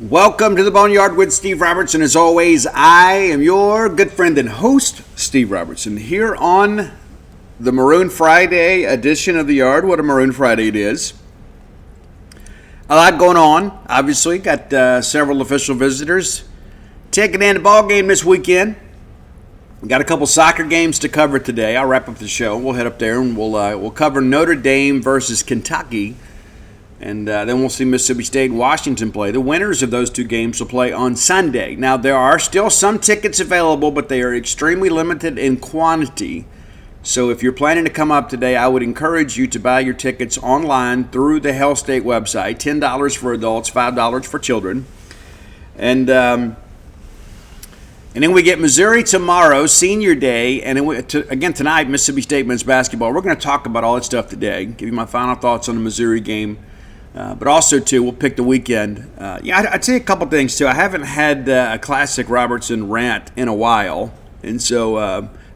Welcome to the Boneyard with Steve Robertson. As always, I am your good friend and host, Steve Robertson, here on the Maroon Friday edition of the Yard. What a Maroon Friday it is. A lot going on, obviously. Got several official visitors taking in the ball game this weekend. We got a couple soccer games to cover today. I'll wrap up the show. We'll head up there and we'll cover Notre Dame versus Kentucky. And then we'll see Mississippi State and Washington play. The winners of those two games will play on Sunday. Now, there are still some tickets available, but they are extremely limited in quantity. So if you're planning to come up today, I would encourage you to buy your tickets online through the Hell State website. $10 for adults, $5 for children. And then we get Missouri tomorrow, Senior Day. And then again tonight, Mississippi State men's basketball. We're going to talk about all that stuff today. Give you my final thoughts on the Missouri game. But also, too, we'll pick the weekend. I'd say a couple things, too. I haven't had a classic Robertson rant in a while. And so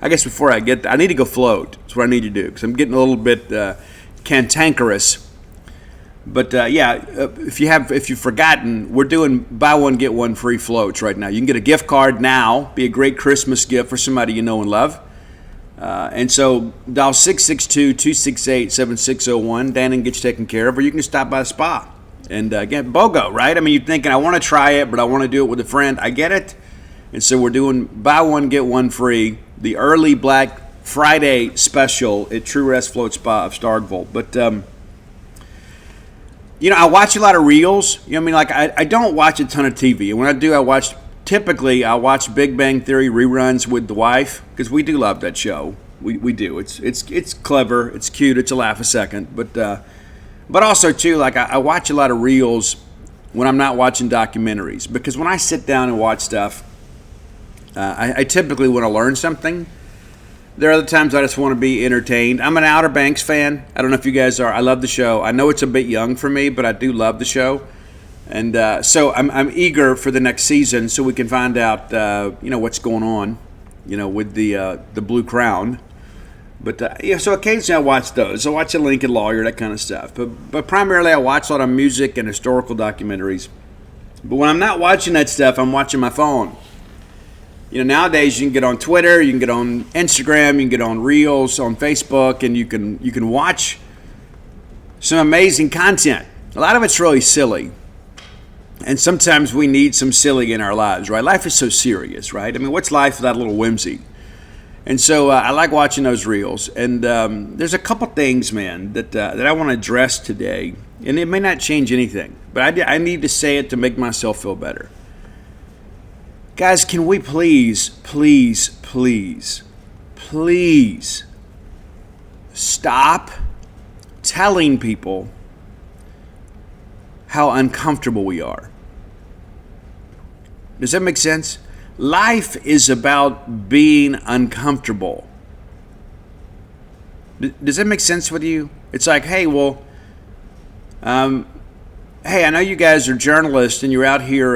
I guess before I get there, I need to go float. That's what I need to do because I'm getting a little bit cantankerous. But, if you've forgotten, we're doing buy one, get one free floats right now. You can get a gift card now, be a great Christmas gift for somebody you know and love. And so dial 662-268-7601. Dan and get you taken care of, or you can stop by the spa and get BOGO, right? I mean, you're thinking, I want to try it, but I want to do it with a friend. I get it. And so we're doing buy one, get one free, the early Black Friday special at True Rest Float Spa of Starkville. But, I watch a lot of reels. I don't watch a ton of TV. And when I do, Typically, I watch Big Bang Theory reruns with the wife because we do love that show. We do. It's clever. It's cute. It's a laugh a second. But also too, I watch a lot of reels when I'm not watching documentaries because when I sit down and watch stuff, I typically want to learn something. There are other times I just want to be entertained. I'm an Outer Banks fan. I don't know if you guys are. I love the show. I know it's a bit young for me, but I do love the show. And so I'm eager for the next season so we can find out, what's going on, with the Blue Crown. But, so occasionally I watch those. I watch A Lincoln Lawyer, that kind of stuff. But primarily I watch a lot of music and historical documentaries. But when I'm not watching that stuff, I'm watching my phone. Nowadays you can get on Twitter, you can get on Instagram, you can get on Reels, on Facebook, and you can watch some amazing content. A lot of it's really silly. And sometimes we need some silly in our lives, right? Life is so serious, right? I mean, what's life without a little whimsy? And so I like watching those reels. And there's a couple things, man, that I want to address today. And it may not change anything, but I need to say it to make myself feel better. Guys, can we please stop telling people how uncomfortable we are? Does that make sense? Life is about being uncomfortable. Does that make sense with you? It's like, hey, I know you guys are journalists and you're out here,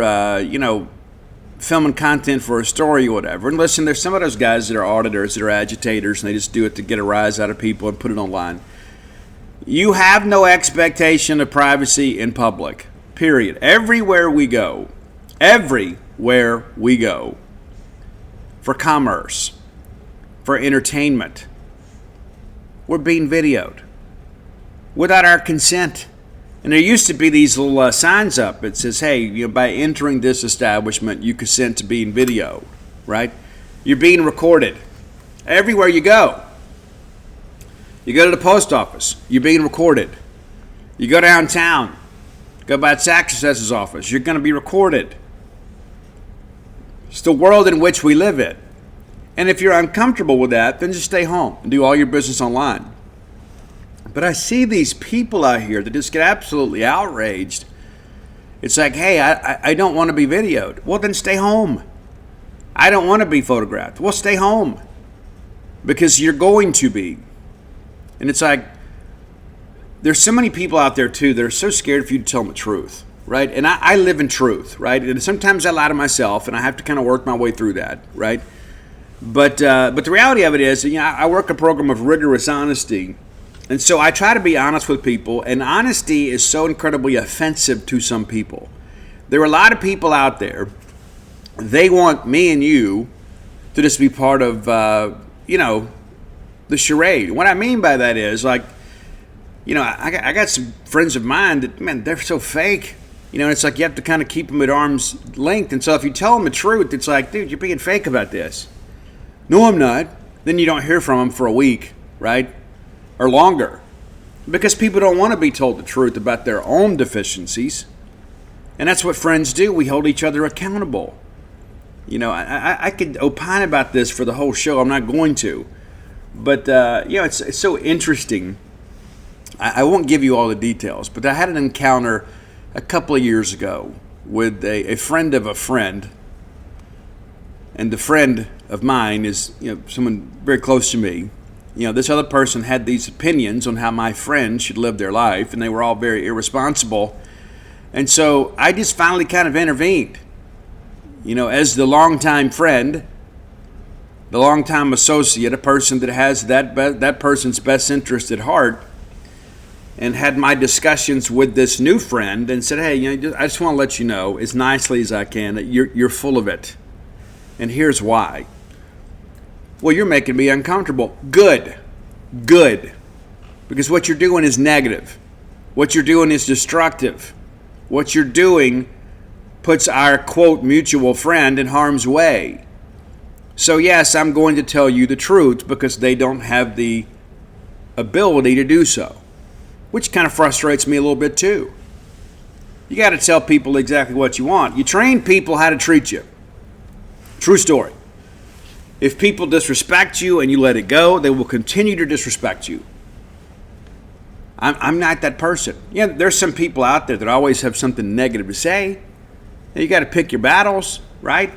filming content for a story or whatever. And listen, there's some of those guys that are auditors, that are agitators, and they just do it to get a rise out of people and put it online. You have no expectation of privacy in public, period. Everywhere we go, for commerce, for entertainment, we're being videoed without our consent. And there used to be these little signs up that says, hey, by entering this establishment, you consent to being videoed, right? You're being recorded everywhere you go. You go to the post office, you're being recorded. You go downtown, go by the tax assessor's office, you're going to be recorded. It's the world in which we live in. And if you're uncomfortable with that, then just stay home and do all your business online. But I see these people out here that just get absolutely outraged. It's like, hey, I don't want to be videoed. Well, then stay home. I don't want to be photographed. Well, stay home. Because you're going to be. And it's like, there's so many people out there, too, that are so scared for you to tell them the truth, right? And I live in truth, right? And sometimes I lie to myself, and I have to kind of work my way through that, right? But the reality of it is, I work a program of rigorous honesty. And so I try to be honest with people, and honesty is so incredibly offensive to some people. There are a lot of people out there, they want me and you to just be part of, the charade. What I mean by that is, like, I got some friends of mine that, man, they're so fake. It's like you have to kind of keep them at arm's length. And so if you tell them the truth, it's like, dude, you're being fake about this. No, I'm not. Then you don't hear from them for a week, right? Or longer. Because people don't want to be told the truth about their own deficiencies. And that's what friends do. We hold each other accountable. I could opine about this for the whole show. I'm not going to. But, it's so interesting. I won't give you all the details, but I had an encounter a couple of years ago with a friend of a friend. And the friend of mine is, someone very close to me. This other person had these opinions on how my friend should live their life, and they were all very irresponsible. And so I just finally kind of intervened. As the longtime friend, the longtime associate, a person that has that person's best interest at heart, and had my discussions with this new friend and said, hey, I just want to let you know as nicely as I can that you're full of it. And here's why. Well, you're making me uncomfortable. Good. Because what you're doing is negative. What you're doing is destructive. What you're doing puts our, quote, mutual friend in harm's way. So yes, I'm going to tell you the truth because they don't have the ability to do so. Which kind of frustrates me a little bit too. You got to tell people exactly what you want. You train people how to treat you. True story. If people disrespect you and you let it go, they will continue to disrespect you. I'm not that person. There's some people out there that always have something negative to say. And you got to pick your battles, right?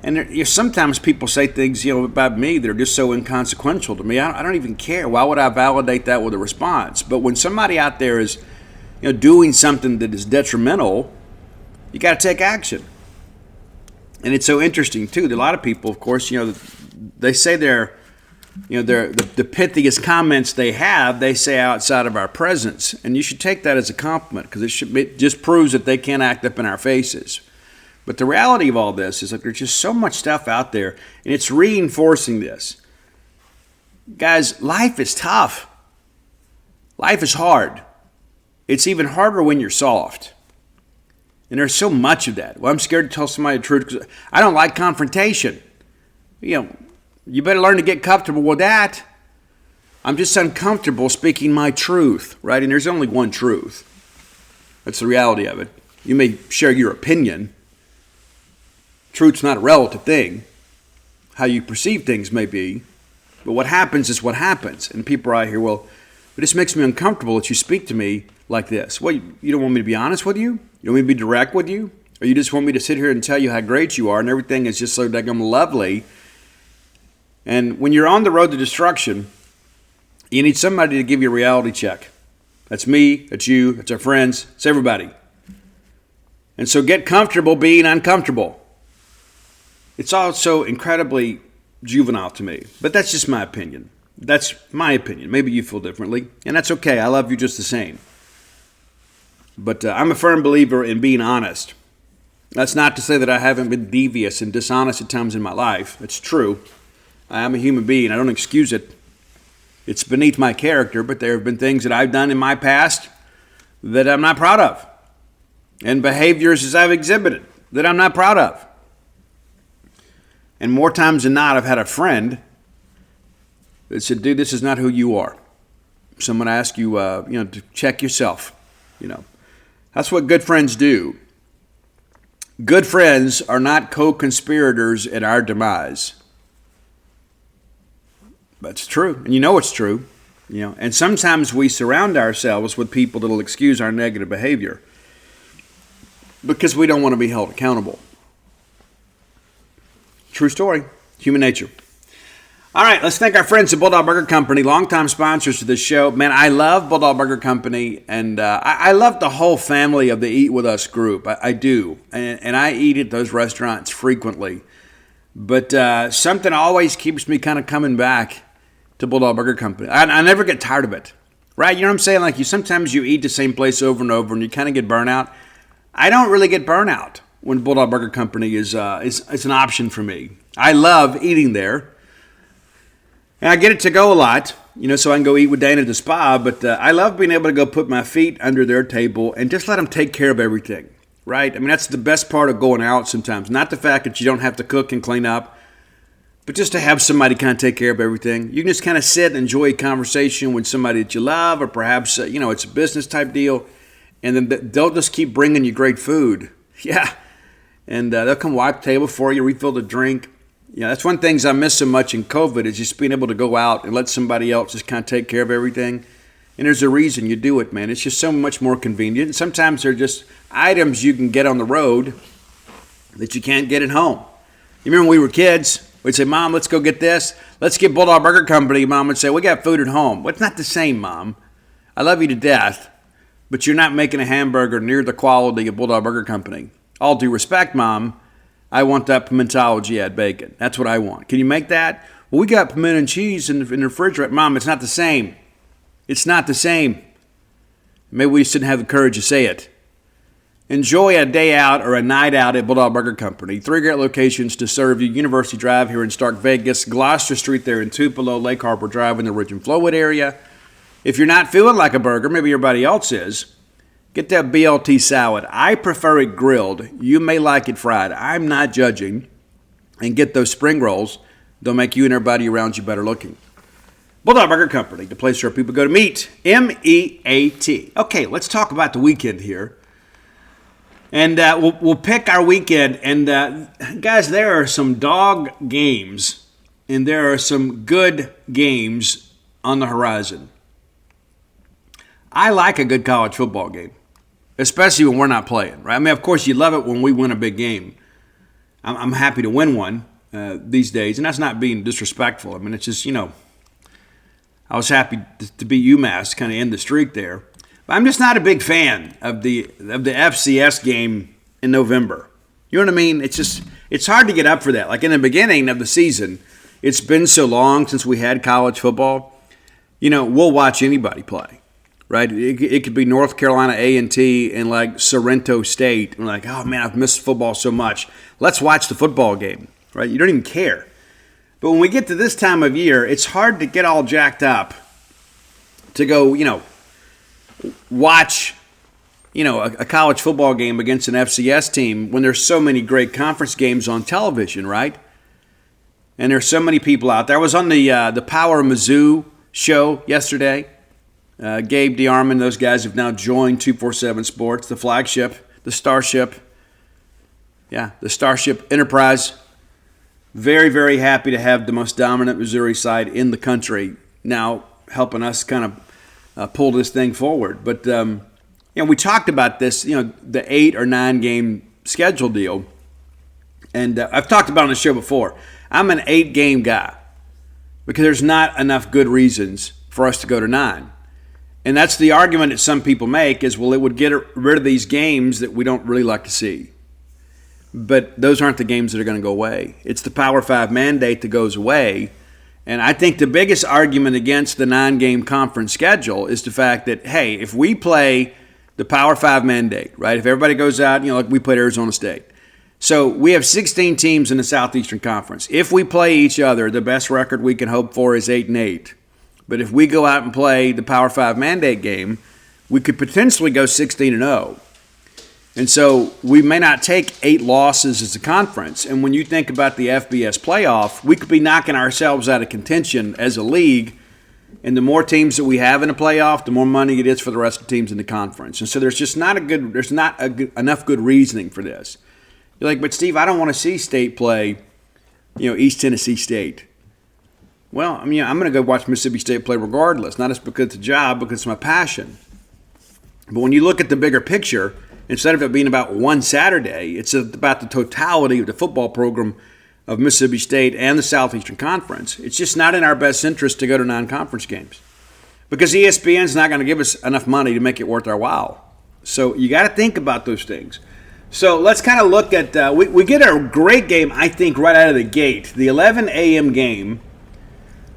And sometimes people say things, about me that are just so inconsequential to me. I don't even care. Why would I validate that with a response? But when somebody out there is, doing something that is detrimental, you got to take action. And it's so interesting too. That a lot of people, of course, they say the pithiest comments they have, they say outside of our presence, and you should take that as a compliment because it just proves that they can't act up in our faces. But the reality of all this is that there's just so much stuff out there, and it's reinforcing this. Guys, life is tough. Life is hard. It's even harder when you're soft. And there's so much of that. Well, I'm scared to tell somebody the truth because I don't like confrontation. You better learn to get comfortable with that. I'm just uncomfortable speaking my truth, right? And there's only one truth. That's the reality of it. You may share your opinion. Truth's not a relative thing. How you perceive things may be. But what happens is what happens. And people are out here, well, it just makes me uncomfortable that you speak to me like this. Well, you don't want me to be honest with you? You want me to be direct with you? Or you just want me to sit here and tell you how great you are and everything is just so daggum lovely? And when you're on the road to destruction, you need somebody to give you a reality check. That's me, that's you, that's our friends, it's everybody. And so get comfortable being uncomfortable. It's all so incredibly juvenile to me, but that's just my opinion. That's my opinion. Maybe you feel differently, and that's okay. I love you just the same. But I'm a firm believer in being honest. That's not to say that I haven't been devious and dishonest at times in my life. It's true. I am a human being. I don't excuse it. It's beneath my character, but there have been things that I've done in my past that I'm not proud of, and behaviors as I've exhibited that I'm not proud of. And more times than not, I've had a friend that said, dude, this is not who you are. Someone asked you, to check yourself. That's what good friends do. Good friends are not co-conspirators in our demise. That's true. And it's true. And sometimes we surround ourselves with people that will excuse our negative behavior because we don't want to be held accountable. True story. Human nature. All right, let's thank our friends at Bulldog Burger Company, longtime sponsors to this show. Man, I love Bulldog Burger Company, and I love the whole family of the Eat With Us group. I do, and I eat at those restaurants frequently. But something always keeps me kind of coming back to Bulldog Burger Company. I never get tired of it, right? You know what I'm saying? Like sometimes you eat the same place over and over, and you kind of get burnt out. I don't really get burnout when Bulldog Burger Company is an option for me. I love eating there. And I get it to go a lot, so I can go eat with Dana at the spa, but I love being able to go put my feet under their table and just let them take care of everything, right? I mean, that's the best part of going out sometimes. Not the fact that you don't have to cook and clean up, but just to have somebody kind of take care of everything. You can just kind of sit and enjoy a conversation with somebody that you love, or perhaps, it's a business type deal, and then they'll just keep bringing you great food. Yeah, and they'll come wipe the table for you, refill the drink. Yeah, that's one of the things I miss so much in COVID is just being able to go out and let somebody else just kind of take care of everything. And there's a reason you do it, man. It's just so much more convenient. And sometimes they're just items you can get on the road that you can't get at home. You remember when we were kids, we'd say, Mom, let's go get this. Let's get Bulldog Burger Company. Mom would say, we got food at home. Well, it's not the same, Mom. I love you to death, but you're not making a hamburger near the quality of Bulldog Burger Company. All due respect, Mom, I want that pimentology add bacon. That's what I want. Can you make that? Well, we got pimento and cheese in the refrigerator. Mom, it's not the same. It's not the same. Maybe we just didn't have the courage to say it. Enjoy a day out or a night out at Bulldog Burger Company. 3 great locations to serve you. University Drive here in Stark Vegas. Gloucester Street there in Tupelo. Lake Harbor Drive in the Ridge and Flowwood area. If you're not feeling like a burger, maybe everybody else is, get that BLT salad. I prefer it grilled. You may like it fried. I'm not judging. And get those spring rolls. They'll make you and everybody around you better looking. Bulldog Burger Company, the place where people go to meet. M-E-A-T. Okay, let's talk about the weekend here. And we'll pick our weekend. And guys, there are some dog games. And there are some good games on the horizon. I like a good college football game. Especially when we're not playing, right? I mean, of course, you love it when we win a big game. I'm happy to win one these days, and that's not being disrespectful. I mean, it's just, I was happy to beat UMass, kind of end the streak there. But I'm just not a big fan of the FCS game in November. You know what I mean? It's hard to get up for that. Like in the beginning of the season, it's been so long since we had college football. We'll watch anybody play. Right, it could be North Carolina A&T and like Sorrento State. And like, oh man, I've missed football so much. Let's watch the football game. Right, you don't even care. But when we get to this time of year, it's hard to get all jacked up to go, watch, a college football game against an FCS team when there's so many great conference games on television, right? And there's so many people out there. I was on the Power Mizzou show yesterday. Gabe DeArmond, those guys have now joined 247 Sports, the flagship, the Starship Enterprise. Very, very happy to have the most dominant Missouri side in the country now helping us kind of pull this thing forward. But, we talked about this, the 8 or 9 game schedule deal. And I've talked about it on the show before. I'm an 8 game guy because there's not enough good reasons for us to go to 9. And that's the argument that some people make is, well, it would get rid of these games that we don't really like to see. But those aren't the games that are going to go away. It's the Power 5 mandate that goes away. And I think the biggest argument against the 9-game conference schedule is the fact that, hey, if we play the Power 5 mandate, right, if everybody goes out, like we played Arizona State. So we have 16 teams in the Southeastern Conference. If we play each other, the best record we can hope for is 8-8. But if we go out and play the Power 5 mandate game, we could potentially go 16-0. And so we may not take 8 losses as a conference. And when you think about the FBS playoff, we could be knocking ourselves out of contention as a league. And the more teams that we have in a playoff, the more money it is for the rest of the teams in the conference. And so there's not enough good reasoning for this. You're like, but Steve, I don't want to see State play, East Tennessee State. Well, I'm going to go watch Mississippi State play regardless, not just because it's a job, because it's my passion. But when you look at the bigger picture, instead of it being about one Saturday, it's about the totality of the football program of Mississippi State and the Southeastern Conference. It's just not in our best interest to go to non-conference games because ESPN's not going to give us enough money to make it worth our while. So you got to think about those things. So let's kind of look at we get a great game, I think, right out of the gate. The 11 a.m. game.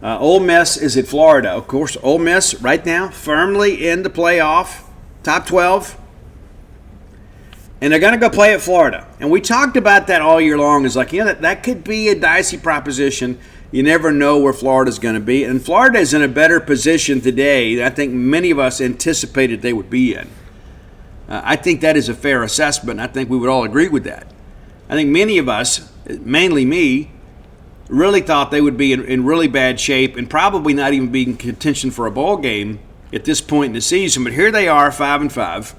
Ole Miss is at Florida. Of course, Ole Miss right now firmly in the playoff, top 12. And they're going to go play at Florida. And we talked about that all year long. It's like, that could be a dicey proposition. You never know where Florida's going to be. And Florida is in a better position today than I think many of us anticipated they would be in. I think that is a fair assessment. I think we would all agree with that. I think many of us, mainly me, really thought they would be in really bad shape and probably not even be in contention for a bowl game at this point in the season. But here they are, 5-5.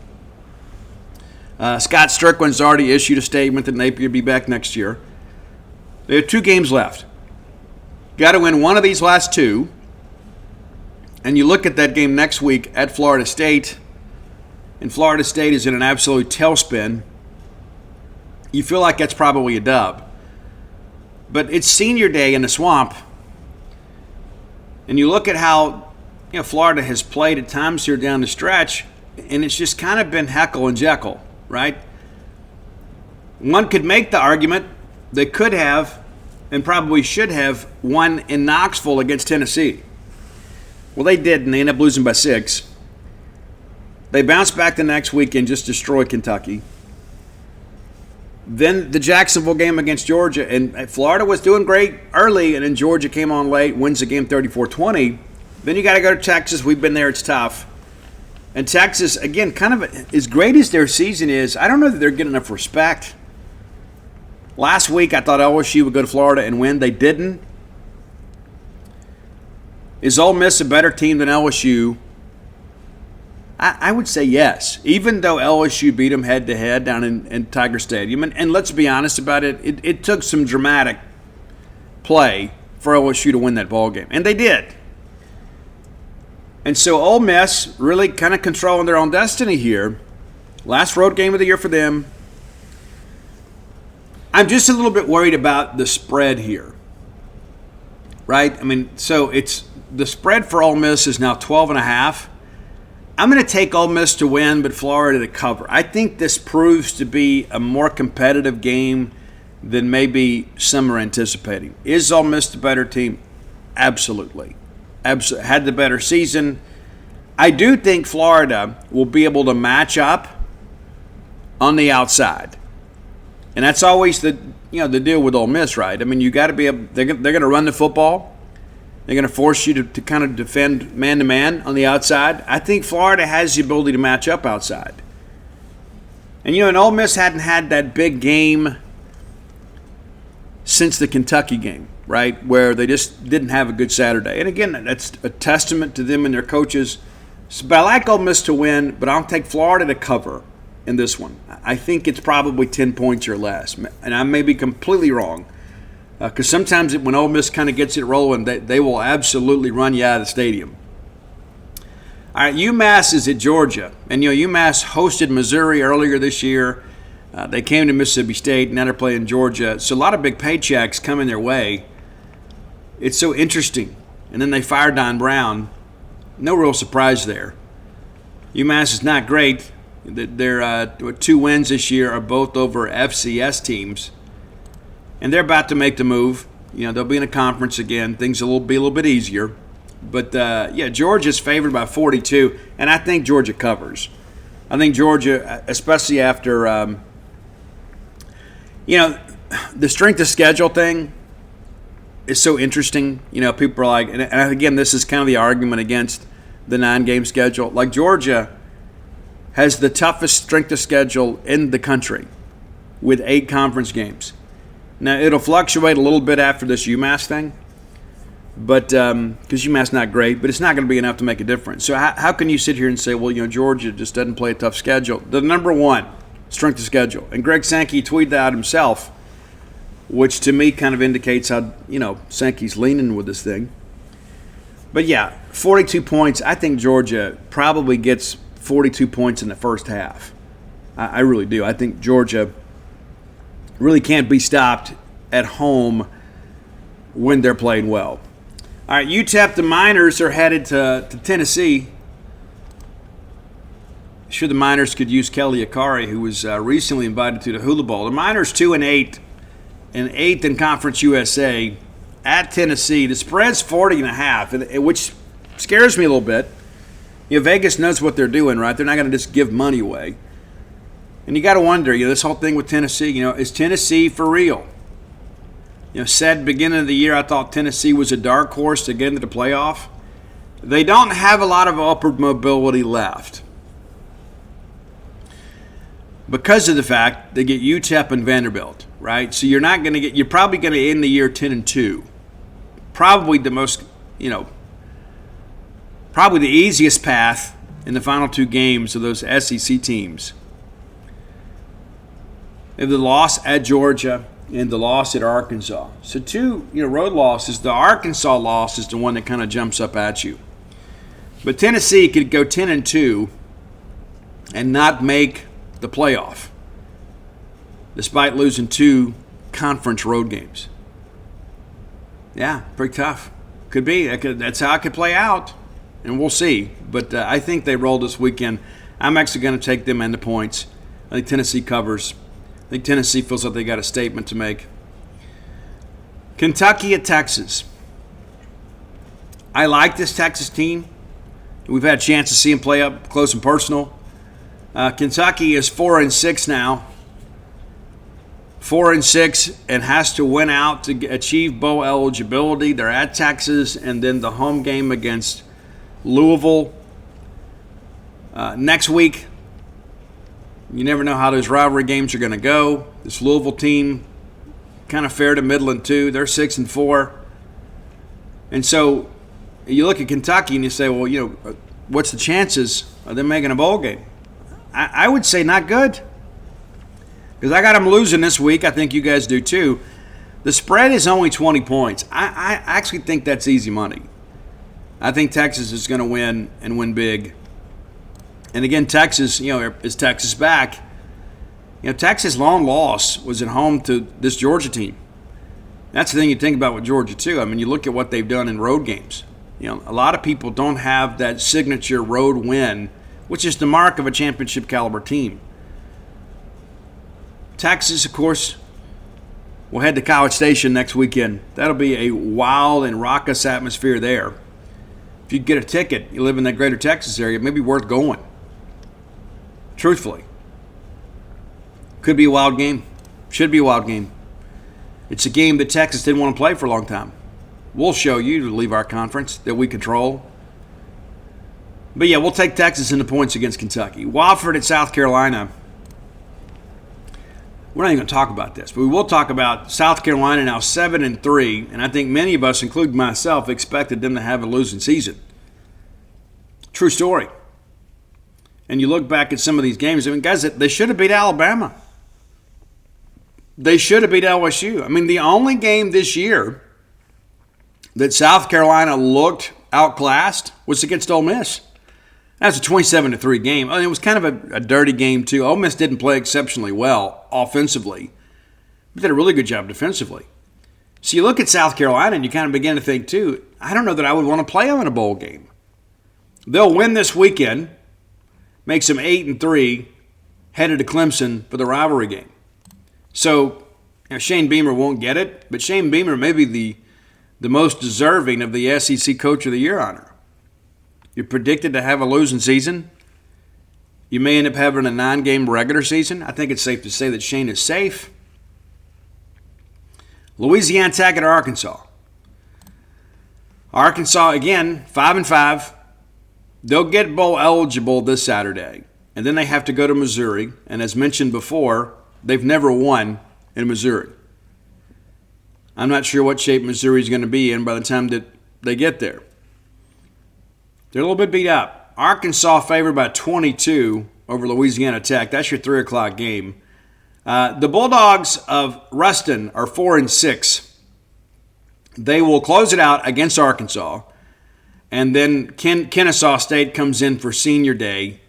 Scott Strickland's already issued a statement that Napier will be back next year. They have 2 games left. Got to win one of these last 2. And you look at that game next week at Florida State, and Florida State is in an absolute tailspin. You feel like that's probably a dub. But it's senior day in the swamp. And you look at how Florida has played at times here down the stretch, and it's just kind of been Heckle and Jekyll. Right? One could make the argument they could have and probably should have won in Knoxville against Tennessee. Well, they didn't. They ended up losing by 6. They bounced back the next week and just destroyed Kentucky. Then the Jacksonville game against Georgia, and Florida was doing great early, and then Georgia came on late, wins the game 34-20. Then you got to go to Texas. We've been there. It's tough. And Texas, again, kind of as great as their season is, I don't know that they're getting enough respect. Last week, I thought LSU would go to Florida and win. They didn't. Is Ole Miss a better team than LSU? I would say yes, even though LSU beat them head-to-head down in Tiger Stadium. And let's be honest about it, it took some dramatic play for LSU to win that ball game, and they did. And so Ole Miss really kind of controlling their own destiny here. Last road game of the year for them. I'm just a little bit worried about the spread here. Right? I mean, so it's the spread for Ole Miss is now 12.5. I'm going to take Ole Miss to win, but Florida to cover. I think this proves to be a more competitive game than maybe some are anticipating. Is Ole Miss the better team? Absolutely. Had the better season. I do think Florida will be able to match up on the outside, and that's always the deal with Ole Miss, right? I mean, you got to be able. They're going to run the football. They're going to force you to kind of defend man to man on the outside. I think Florida has the ability to match up outside, and and Ole Miss hadn't had that big game since the Kentucky game. Right, where they just didn't have a good Saturday. And again, that's a testament to them and their coaches. But I like Ole Miss to win, but I'll take Florida to cover in this one. I think it's probably 10 points or less. And I may be completely wrong. Because sometimes when Ole Miss kind of gets it rolling, they will absolutely run you out of the stadium. All right, UMass is at Georgia. And, UMass hosted Missouri earlier this year. They came to Mississippi State, now they're playing Georgia. So a lot of big paychecks coming their way. It's so interesting. And then they fired Don Brown. No real surprise there. UMass is not great. Their 2 wins this year are both over FCS teams. And they're about to make the move. They'll be in a conference again. Things will be a little bit easier. But, Georgia's favored by 42. And I think Georgia covers. I think Georgia, especially after, the strength of schedule thing, is so interesting. People are like, and again, this is kind of the argument against the 9-game schedule. Like, Georgia has the toughest strength of schedule in the country with 8 conference games. Now, it'll fluctuate a little bit after this UMass thing, but because UMass not great, but it's not going to be enough to make a difference. So how can you sit here and say, well, Georgia just doesn't play a tough schedule? The number 1 strength of schedule. And Greg Sankey tweeted that out himself, which to me kind of indicates how, Sankey's leaning with this thing. But 42 points. I think Georgia probably gets 42 points in the first half. I really do. I think Georgia really can't be stopped at home when they're playing well. All right, UTEP, the Miners are headed to Tennessee. Sure, the Miners could use Kelly Akari, who was recently invited to the Hula Bowl. The Miners 2-8, and 8th in Conference USA at Tennessee. The spread's 40.5, which scares me a little bit. Vegas knows what they're doing, right? They're not going to just give money away. And you got to wonder, this whole thing with Tennessee, is Tennessee for real? Said beginning of the year, I thought Tennessee was a dark horse to get into the playoff. They don't have a lot of upward mobility left because of the fact they get UTEP and Vanderbilt, right? So you're probably going to end the year 10-2. Probably the most, probably the easiest path in the final two games of those SEC teams. The loss at Georgia and the loss at Arkansas. So two, road losses. The Arkansas loss is the one that kind of jumps up at you. But Tennessee could go 10-2 and not make the playoff, despite losing 2 conference road games. Yeah, pretty tough. Could be. That's how it could play out, and we'll see. But I think they roll this weekend. I'm actually going to take them and the points. I think Tennessee covers. I think Tennessee feels like they got a statement to make. Kentucky at Texas. I like this Texas team. We've had a chance to see them play up close and personal. Kentucky is 4-6 now. 4-6 and has to win out to achieve bowl eligibility. They're at Texas, and then the home game against Louisville next week. You never know how those rivalry games are going to go. This Louisville team, kind of fair to middling too. They're 6-4. And so you look at Kentucky and you say, well, what's the chances of them making a bowl game? I would say not good. Because I got them losing this week. I think you guys do too. The spread is only 20 points. I actually think that's easy money. I think Texas is going to win and win big. And again, Texas, is Texas back? Texas' long loss was at home to this Georgia team. That's the thing you think about with Georgia too. I mean, you look at what they've done in road games. A lot of people don't have that signature road win, which is the mark of a championship caliber team. Texas, of course, will head to College Station next weekend. That'll be a wild and raucous atmosphere there. If you get a ticket, you live in that greater Texas area, it may be worth going. Truthfully. Could be a wild game. Should be a wild game. It's a game that Texas didn't want to play for a long time. We'll show you to leave our conference that we control. But yeah, we'll take Texas in the points against Kentucky. Wofford at South Carolina. We're not even going to talk about this, but we will talk about South Carolina now 7-3, and I think many of us, including myself, expected them to have a losing season. True story. And you look back at some of these games, guys, they should have beat Alabama. They should have beat LSU. The only game this year that South Carolina looked outclassed was against Ole Miss. That was a 27-3 game. It was kind of a dirty game, too. Ole Miss didn't play exceptionally well offensively, but did a really good job defensively. So you look at South Carolina and you kind of begin to think, too, I don't know that I would want to play them in a bowl game. They'll win this weekend, makes them 8-3, headed to Clemson for the rivalry game. So Shane Beamer won't get it, but Shane Beamer may be the most deserving of the SEC Coach of the Year honor. You're predicted to have a losing season. You may end up having a 9-game regular season. I think it's safe to say that Shane is safe. Louisiana Tech at Arkansas. Arkansas, again, 5-5. They'll get bowl eligible this Saturday. And then they have to go to Missouri. And as mentioned before, they've never won in Missouri. I'm not sure what shape Missouri is going to be in by the time that they get there. They're a little bit beat up. Arkansas favored by 22 over Louisiana Tech. That's your 3 o'clock game. The Bulldogs of Ruston are 4-6. They will close it out against Arkansas. And then Kennesaw State comes in for senior day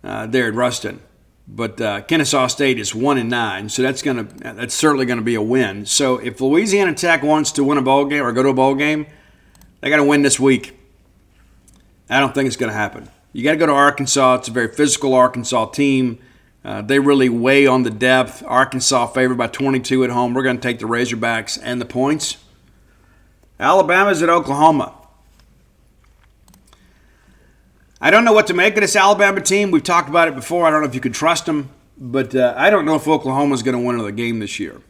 there at Ruston. But Kennesaw State is 1-9, so that's certainly going to be a win. So if Louisiana Tech wants to win a bowl game or go to a bowl game, they got to win this week. I don't think it's going to happen. You got to go to Arkansas. It's a very physical Arkansas team. They really weigh on the depth. Arkansas favored by 22 at home. We're going to take the Razorbacks and the points. Alabama's at Oklahoma. I don't know what to make of this Alabama team. We've talked about it before. I don't know if you can trust them. But I don't know if Oklahoma's going to win another game this year.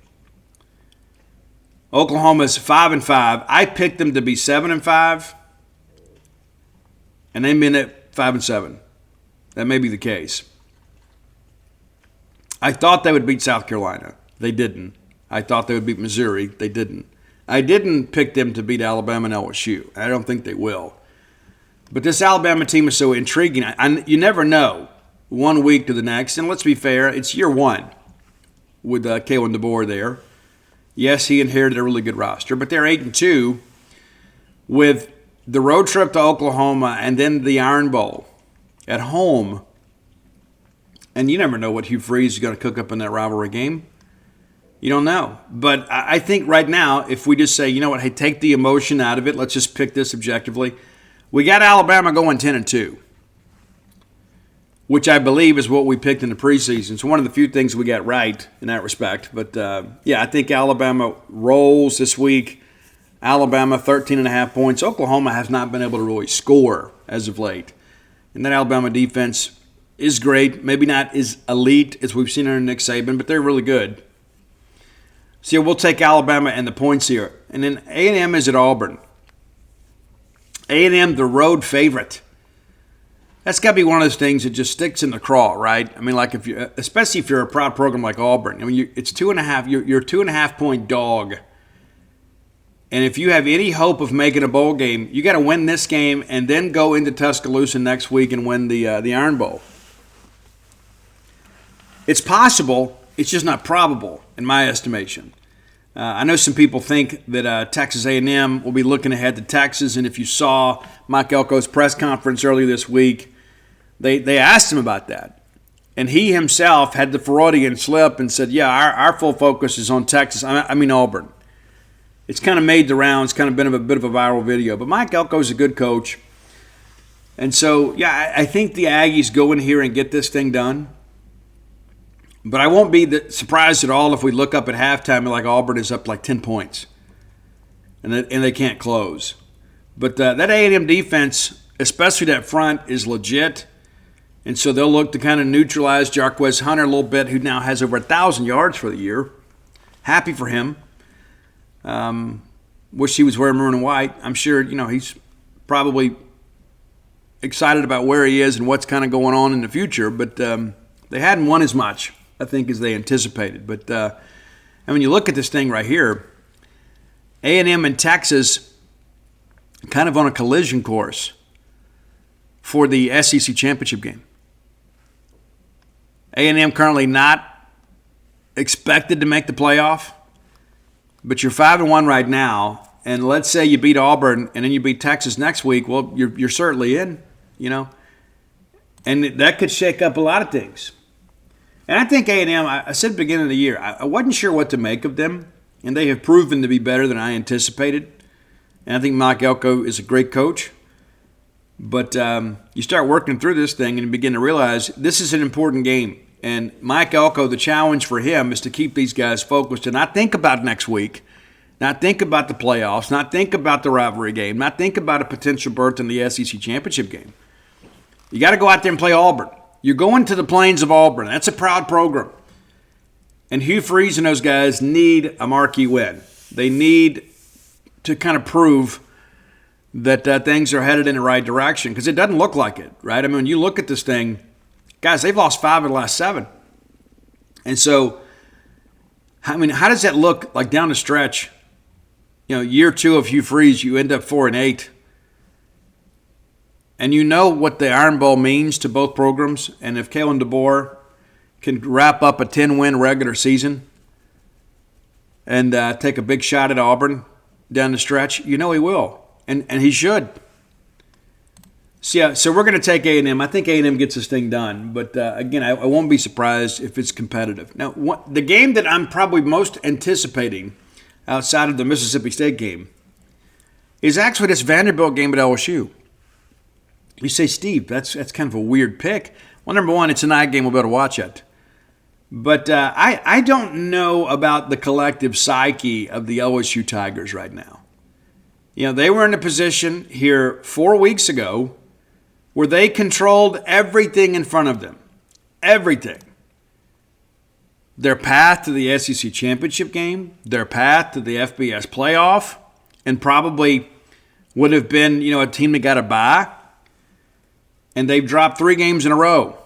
Oklahoma's 5-5. I picked them to be 7-5, and they've been at 5-7. That may be the case. I thought they would beat South Carolina. They didn't. I thought they would beat Missouri. They didn't. I didn't pick them to beat Alabama and LSU. I don't think they will. But this Alabama team is so intriguing. You never know 1 week to the next. And let's be fair, it's year one with Kalen DeBoer there. Yes, he inherited a really good roster, but they're 8-2 with the road trip to Oklahoma and then the Iron Bowl at home. And you never know what Hugh Freeze is going to cook up in that rivalry game. You don't know. But I think right now, if we just say, you know what, hey, take the emotion out of it, let's just pick this objectively. We got Alabama going 10-2, which I believe is what we picked in the preseason. It's one of the few things we got right in that respect. But, yeah, I think Alabama rolls this week. Alabama, 13.5 points. Oklahoma has not been able to really score as of late. And that Alabama defense is great. Maybe not as elite as we've seen under Nick Saban, but they're really good. So yeah, we'll take Alabama and the points here. And then A&M is at Auburn. A&M, the road favorite. That's got to be one of those things that just sticks in the craw, right? I mean, like especially if you're a proud program like Auburn. I mean, it's 2.5. You're a 2.5 point dog. And if you have any hope of making a bowl game, you got to win this game and then go into Tuscaloosa next week and win the Iron Bowl. It's possible. It's just not probable, in my estimation. I know some people think that Texas A&M will be looking ahead to Texas, and if you saw Mike Elko's press conference earlier this week, they asked him about that. And he himself had the Freudian slip and said, yeah, our full focus is on Texas. I mean Auburn. It's kind of made the rounds, kind of been a bit of a viral video. But Mike Elko's a good coach. And so, yeah, I think the Aggies go in here and get this thing done. But I won't be surprised at all if we look up at halftime and like Auburn is up like 10 points. And they can't close. But that A&M defense, especially that front, is legit. And so they'll look to kind of neutralize Jarquez Hunter a little bit, who now has over 1,000 yards for the year. Happy for him. Wish he was wearing maroon and white. I'm sure, he's probably excited about where he is and what's kind of going on in the future. But they hadn't won as much, I think, as they anticipated. But when you look at this thing right here, A&M and Texas kind of on a collision course for the SEC championship game. A&M currently not expected to make the playoff, but you're 5-1 right now. And let's say you beat Auburn and then you beat Texas next week. Well, you're certainly in, and that could shake up a lot of things. And I think A&M, I said at the beginning of the year, I wasn't sure what to make of them, and they have proven to be better than I anticipated. And I think Mike Elko is a great coach. But you start working through this thing and you begin to realize this is an important game. And Mike Elko, the challenge for him is to keep these guys focused and not think about next week, not think about the playoffs, not think about the rivalry game, not think about a potential berth in the SEC championship game. You got to go out there and play Auburn. You're going to the plains of Auburn. That's a proud program. And Hugh Freeze and those guys need a marquee win. They need to kind of prove that things are headed in the right direction, because it doesn't look like it, right? I mean, when you look at this thing, guys, they've lost 5 of the last 7. And so, how does that look like down the stretch? Year 2 of Hugh Freeze, you end up 4-8. And you know what the Iron Bowl means to both programs. And if Kalen DeBoer can wrap up a 10-win regular season and take a big shot at Auburn down the stretch, he will. And he should. So we're going to take A&M. I think A&M gets this thing done. But, again, I won't be surprised if it's competitive. Now, the game that I'm probably most anticipating outside of the Mississippi State game is actually this Vanderbilt game at LSU. You say, Steve, that's kind of a weird pick. Well, number one, it's a night game. We'll be able to watch it. But I don't know about the collective psyche of the LSU Tigers right now. They were in a position here 4 weeks ago where they controlled everything in front of them. Everything. their path to the SEC championship game, their path to the FBS playoff, and probably would have been, a team that got a bye. And they've dropped 3 games in a row.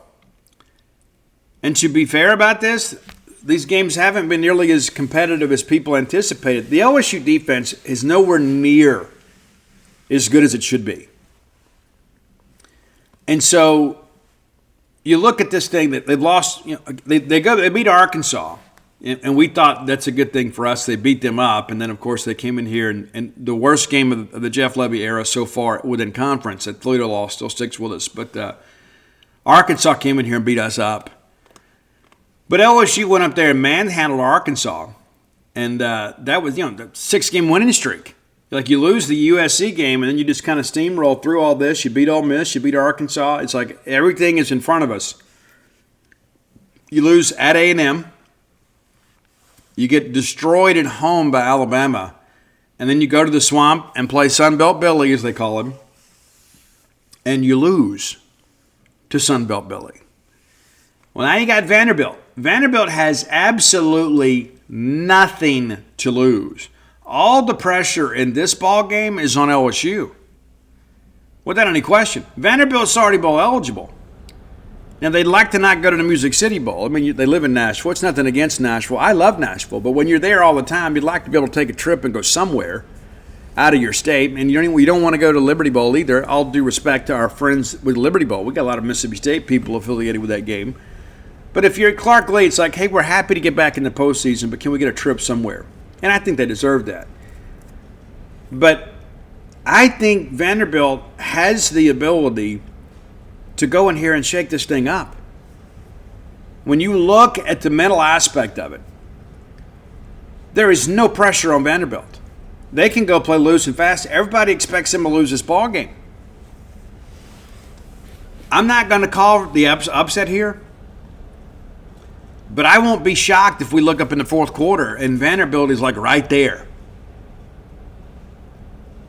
And to be fair about this, these games haven't been nearly as competitive as people anticipated. The LSU defense is nowhere near as good as it should be. And so you look at this thing that they've lost. They beat Arkansas, and we thought that's a good thing for us. They beat them up, and then of course they came in here and the worst game of the Jeff Levy era so far within conference. That Toledo loss still sticks with us, but Arkansas came in here and beat us up. But LSU went up there and manhandled Arkansas, and that was the 6-game winning streak. Like, you lose the USC game, and then you just kind of steamroll through all this. You beat Ole Miss, you beat Arkansas. It's like everything is in front of us. You lose at A&M. You get destroyed at home by Alabama, and then you go to the Swamp and play Sunbelt Billy, as they call him, and you lose to Sunbelt Billy. Well, now you got Vanderbilt. Vanderbilt has absolutely nothing to lose. All the pressure in this ball game is on LSU. Without any question. Vanderbilt's already bowl eligible. Now, they'd like to not go to the Music City Bowl. I mean, they live in Nashville. It's nothing against Nashville. I love Nashville. But when you're there all the time, you'd like to be able to take a trip and go somewhere out of your state. And you don't want to go to Liberty Bowl either. All due respect to our friends with Liberty Bowl. We got a lot of Mississippi State people affiliated with that game. But if you're Clark Lee, it's like, hey, we're happy to get back in the postseason, but can we get a trip somewhere? And I think they deserve that. But I think Vanderbilt has the ability to go in here and shake this thing up. When you look at the mental aspect of it, there is no pressure on Vanderbilt. They can go play loose and fast. Everybody expects them to lose this ball game. I'm not going to call the upset here. But I won't be shocked if we look up in the fourth quarter and Vanderbilt is like right there.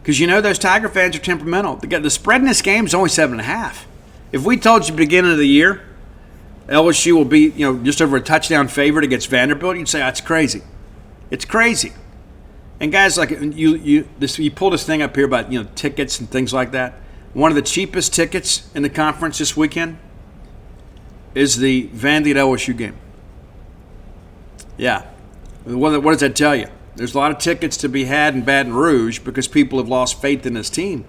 Because those Tiger fans are temperamental. The spread in this game is only 7.5. If we told you at the beginning of the year LSU will be just over a touchdown favorite against Vanderbilt, you'd say, that's crazy. It's crazy. And guys, like you pull this thing up here about tickets and things like that. One of the cheapest tickets in the conference this weekend is the Vandy at LSU game. Yeah. What does that tell you? There's a lot of tickets to be had in Baton Rouge because people have lost faith in this team.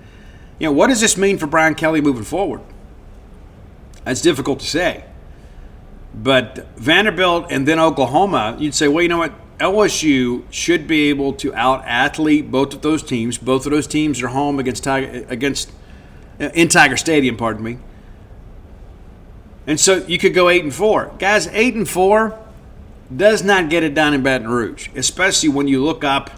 What does this mean for Brian Kelly moving forward? That's difficult to say. But Vanderbilt and then Oklahoma, you'd say, well, you know what? LSU should be able to out-athlete both of those teams. Both of those teams are home in Tiger Stadium, pardon me. And so you could go 8-4. Guys, 8-4 does not get it done in Baton Rouge, especially when you look up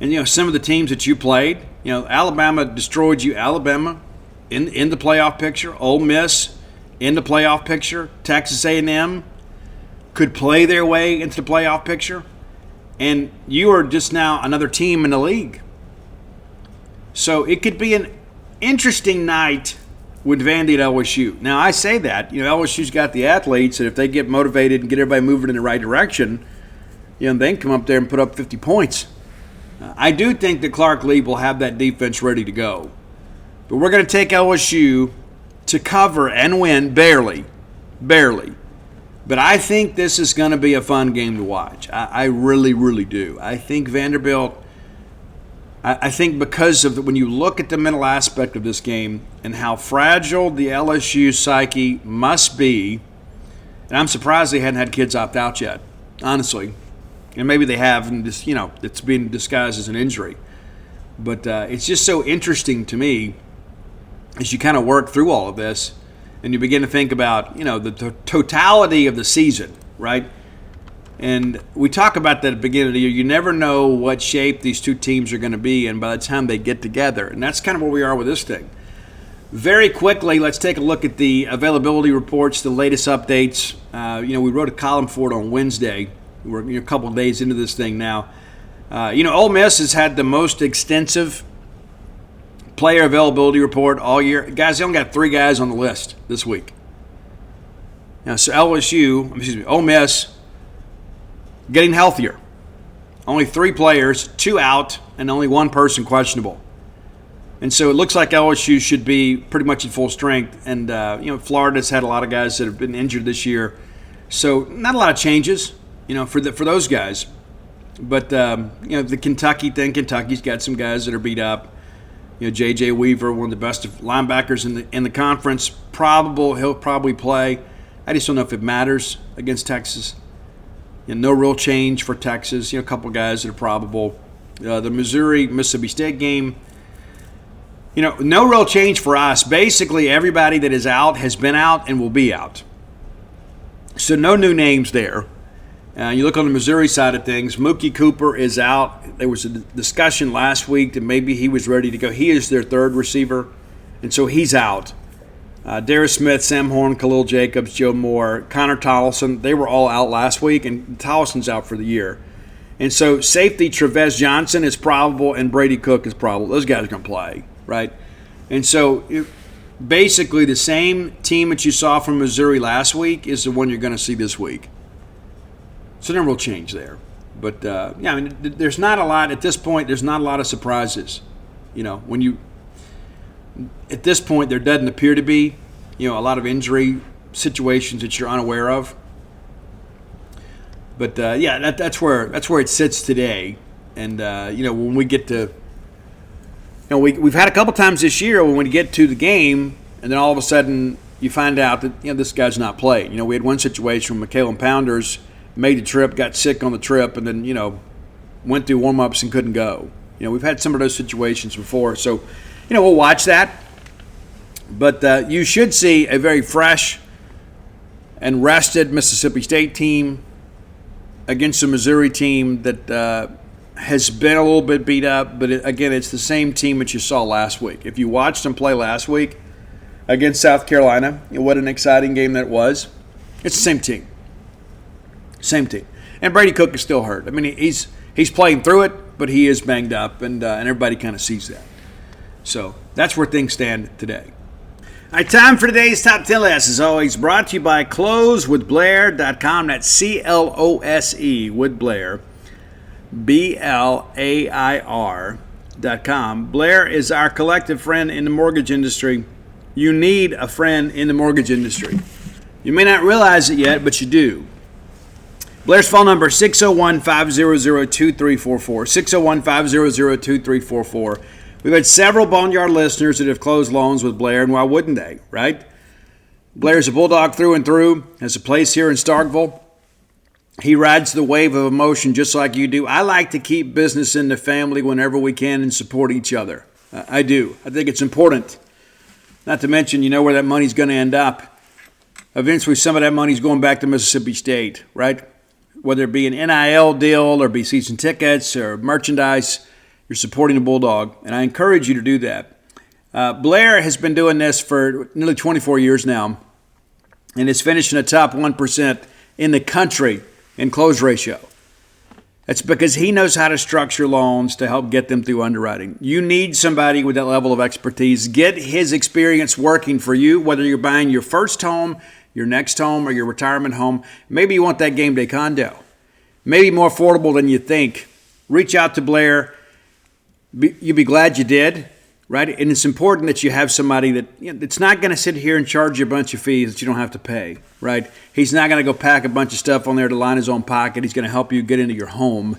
and some of the teams that you played. Alabama destroyed you. Alabama in the playoff picture. Ole Miss in the playoff picture. Texas A&M could play their way into the playoff picture, and you are just now another team in the league. So it could be an interesting night with Vandy at LSU. Now, I say that, LSU's got the athletes, and if they get motivated and get everybody moving in the right direction, they can come up there and put up 50 points. I do think that Clark Lee will have that defense ready to go. But we're going to take LSU to cover and win, barely. But I think this is going to be a fun game to watch. I really, really do. I think Vanderbilt, I think because of when you look at the mental aspect of this game and how fragile the LSU psyche must be, and I'm surprised they hadn't had kids opt out yet, honestly. And maybe they have, and just, it's being disguised as an injury. But it's just so interesting to me as you kind of work through all of this and you begin to think about, the totality of the season, right? And we talk about that at the beginning of the year. You never know what shape these two teams are going to be in by the time they get together. And that's kind of where we are with this thing. Very quickly, let's take a look at the availability reports, the latest updates. We wrote a column for it on Wednesday. We're a couple of days into this thing now. Ole Miss has had the most extensive player availability report all year. Guys, they only got 3 guys on the list this week. Now, so Ole Miss, getting healthier. Only 3 players, 2 out, and only 1 person questionable. And so it looks like LSU should be pretty much at full strength. And, Florida's had a lot of guys that have been injured this year. So not a lot of changes, for those guys. But, the Kentucky thing, Kentucky's got some guys that are beat up. J.J. Weaver, one of the best linebackers in the conference, he'll probably play. I just don't know if it matters against Texas. No real change for Texas. A couple guys that are probable. The Missouri-Mississippi State game, no real change for us. Basically, everybody that is out has been out and will be out. So no new names there. You look on the Missouri side of things, Mookie Cooper is out. There was a discussion last week that maybe he was ready to go. He is their 3rd receiver, and so he's out. Darius Smith, Sam Horn, Khalil Jacobs, Joe Moore, Connor Tollison, they were all out last week, and Tollison's out for the year. And so safety Trevez Johnson is probable, and Brady Cook is probable. Those guys are going to play, right? And so basically the same team that you saw from Missouri last week is the one you're going to see this week. So no real change there. But, there's not a lot at this point. There's not a lot of surprises. At this point, there doesn't appear to be, a lot of injury situations that you're unaware of. But, that's where it sits today. And, when we get to, we've had a couple times this year when we get to the game and then all of a sudden you find out that, this guy's not playing. We had one situation when McCallum Pounders made the trip, got sick on the trip, and then, went through warm-ups and couldn't go. We've had some of those situations before. So, we'll watch that. But you should see a very fresh and rested Mississippi State team against a Missouri team that has been a little bit beat up. But, again, it's the same team that you saw last week. If you watched them play last week against South Carolina, what an exciting game that was. It's the same team. Same team. And Brady Cook is still hurt. I mean, he's playing through it, but he is banged up, and everybody kind of sees that. So that's where things stand today. All right, time for today's Top 10 list, as always, brought to you by closewithblair.com. That's C-L-O-S-E, with Blair, B-L-A-I-R.com. Blair is our collective friend in the mortgage industry. You need a friend in the mortgage industry. You may not realize it yet, but you do. Blair's phone number is 601-500-2344, 601-500-2344. We've had several Boneyard listeners that have closed loans with Blair, and why wouldn't they, right? Blair's a Bulldog through and through, has a place here in Starkville. He rides the wave of emotion just like you do. I like to keep business in the family whenever we can and support each other. I do. I think it's important. Not to mention, you know where that money's going to end up. Eventually, some of that money's going back to Mississippi State, right? Whether it be an NIL deal or be season tickets or merchandise, you're supporting a Bulldog, and I encourage you to do that. Blair has been doing this for nearly 24 years now, and is finishing the top 1% in the country in close ratio. That's because he knows how to structure loans to help get them through underwriting. You need somebody with that level of expertise. Get his experience working for you, whether you're buying your first home, your next home, or your retirement home. Maybe you want that game day condo. Maybe more affordable than you think. Reach out to Blair. You'll be glad you did, right? And it's important that you have somebody that's not going to sit here and charge you a bunch of fees that you don't have to pay, right? He's not going to go pack a bunch of stuff on there to line his own pocket. He's going to help you get into your home.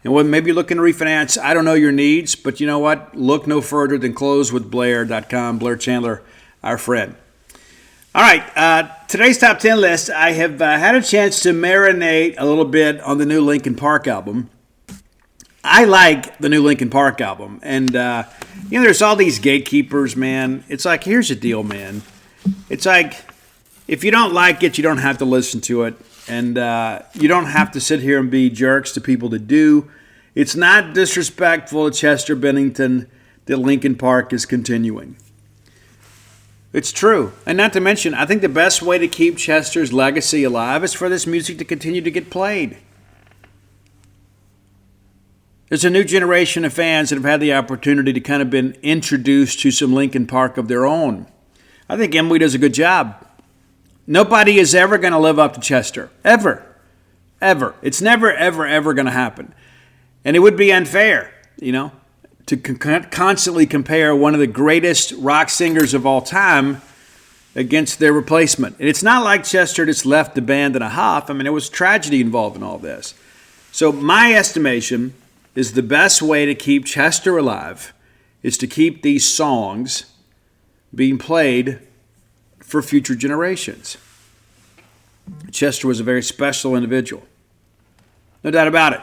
And maybe you're looking to refinance. I don't know your needs, but you know what? Look no further than closewithblair.com. Blair Chandler, our friend. All right, today's Top 10 list, I have had a chance to marinate a little bit on the new Linkin Park album. I like the new Linkin Park album. And, there's all these gatekeepers, man. It's like, here's the deal, man. It's like, if you don't like it, you don't have to listen to it. And you don't have to sit here and be jerks to people that do. It's not disrespectful to Chester Bennington that Linkin Park is continuing. It's true. And not to mention, I think the best way to keep Chester's legacy alive is for this music to continue to get played. There's a new generation of fans that have had the opportunity to kind of been introduced to some Linkin Park of their own. I think Emily does a good job. Nobody is ever going to live up to Chester, ever. ever. It's never, ever, ever going to happen. And it would be unfair, to constantly compare one of the greatest rock singers of all time against their replacement. And it's not like Chester just left the band in a huff. I mean, there was tragedy involved in all this. So my estimation is the best way to keep Chester alive is to keep these songs being played for future generations. Chester was a very special individual. No doubt about it.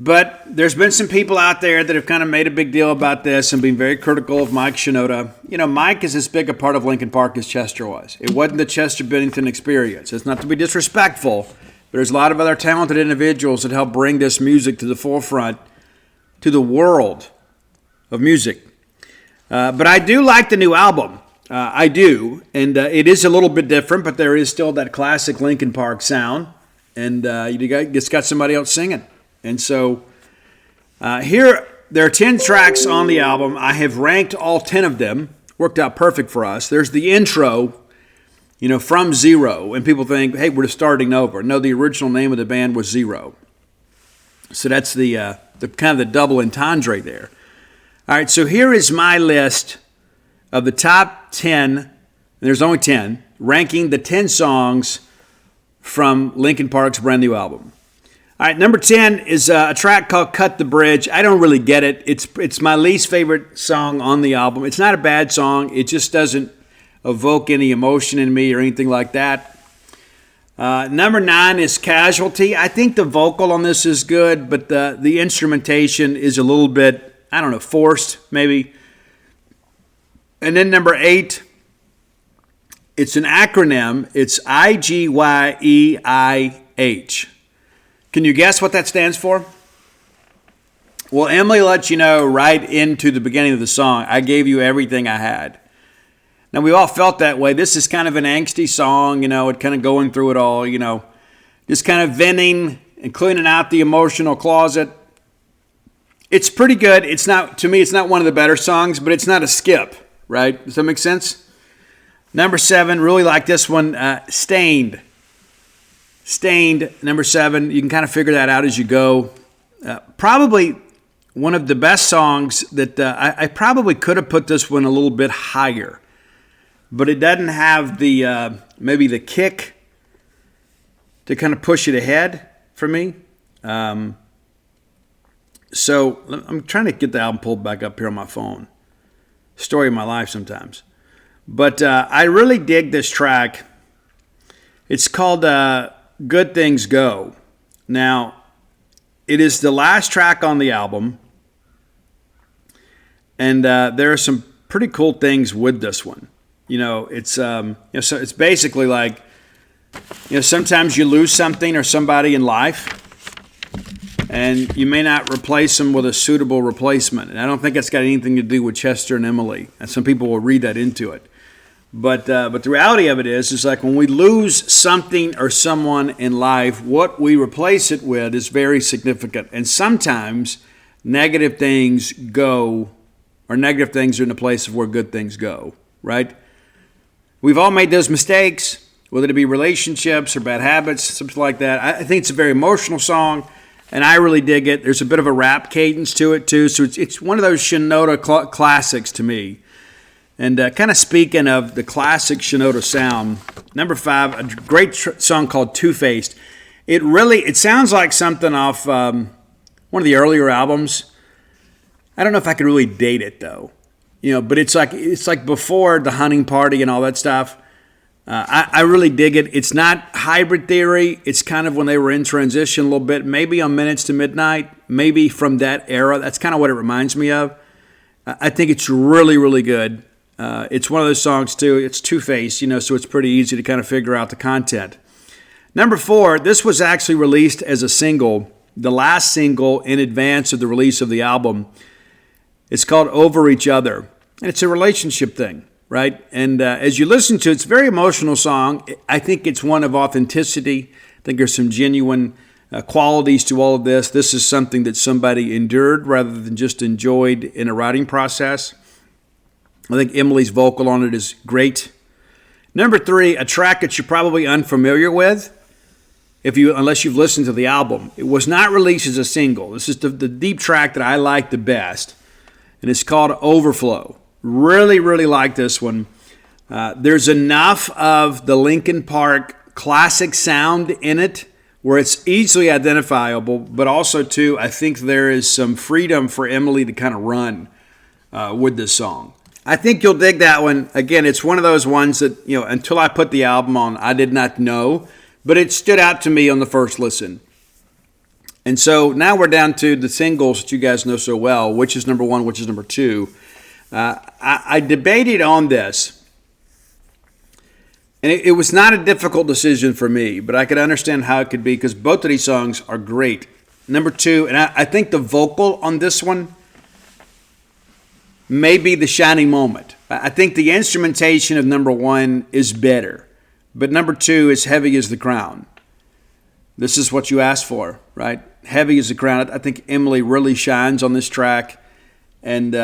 But there's been some people out there that have kind of made a big deal about this and been very critical of Mike Shinoda. Mike is as big a part of Linkin Park as Chester was. It wasn't the Chester Bennington experience. It's not to be disrespectful, but there's a lot of other talented individuals that helped bring this music to the forefront, to the world of music. But I do like the new album. I do. And it is a little bit different, but there is still that classic Linkin Park sound. And it's got somebody else singing. And so here, there are 10 tracks on the album. I have ranked all 10 of them. Worked out perfect for us. There's the intro, from Zero. And people think, hey, we're starting over. No, the original name of the band was Zero. So that's the kind of the double entendre there. All right, so here is my list of the top 10, and there's only 10, ranking the 10 songs from Linkin Park's brand new album. All right, number 10 is a track called Cut the Bridge. I don't really get it. It's my least favorite song on the album. It's not a bad song. It just doesn't evoke any emotion in me or anything like that. Number 9 is Casualty. I think the vocal on this is good, but the instrumentation is a little bit, forced maybe. And then number 8, it's an acronym. It's IGYEIH. Can you guess what that stands for? Well, Emily let you know right into the beginning of the song. I gave you everything I had. Now, we all felt that way. This is kind of an angsty song, it kind of going through it all, just kind of venting and cleaning out the emotional closet. It's pretty good. To me, it's not one of the better songs, but it's not a skip, right? Does that make sense? Number 7, really like this one, Stained. Stained, number 7. You can kind of figure that out as you go. Probably one of the best songs that I probably could have put this one a little bit higher, but it doesn't have the maybe the kick to kind of push it ahead for me. So I'm trying to get the album pulled back up here on my phone. Story of my life sometimes. But I really dig this track. It's called Good Things Go. Now, it is the last track on the album. And there are some pretty cool things with this one. It's so it's basically like, sometimes you lose something or somebody in life, and you may not replace them with a suitable replacement. And I don't think that's got anything to do with Chester and Emily. And some people will read that into it. But the reality of it is like when we lose something or someone in life, what we replace it with is very significant. And sometimes negative things go, or negative things are in the place of where good things go, right? We've all made those mistakes, whether it be relationships or bad habits, something like that. I think it's a very emotional song, and I really dig it. There's a bit of a rap cadence to it, too. So it's one of those Shinoda classics to me. And kind of speaking of the classic Shinoda sound, number 5, a great song called Two-Faced. It sounds like something off one of the earlier albums. I don't know if I could really date it though, but it's like before the Hunting Party and all that stuff. I really dig it. It's not Hybrid Theory. It's kind of when they were in transition a little bit, maybe on Minutes to Midnight, maybe from that era. That's kind of what it reminds me of. I think it's really, really good. It's one of those songs, too. It's Two-Face, so it's pretty easy to kind of figure out the content. Number 4, this was actually released as a single, the last single in advance of the release of the album. It's called Over Each Other, and it's a relationship thing, right? And as you listen to it, it's a very emotional song. I think it's one of authenticity. I think there's some genuine qualities to all of this. This is something that somebody endured rather than just enjoyed in a writing process. I think Emily's vocal on it is great. Number 3, a track that you're probably unfamiliar with. unless you've listened to the album. It was not released as a single. This is the deep track that I like the best, and it's called Overflow. Really, really like this one. There's enough of the Linkin Park classic sound in it where it's easily identifiable, but also, too, I think there is some freedom for Emily to kind of run with this song. I think you'll dig that one. Again, it's one of those ones that, until I put the album on, I did not know, but it stood out to me on the first listen. And so now we're down to the singles that you guys know so well, which is number one, which is number two. I debated on this, and it was not a difficult decision for me, but I could understand how it could be because both of these songs are great. Number two, and I think the vocal on this one may be the shining moment. I think the instrumentation of number one is better, but number two is Heavy as the Crown. This is what you asked for, right? Heavy as the Crown. I think Emily really shines on this track, and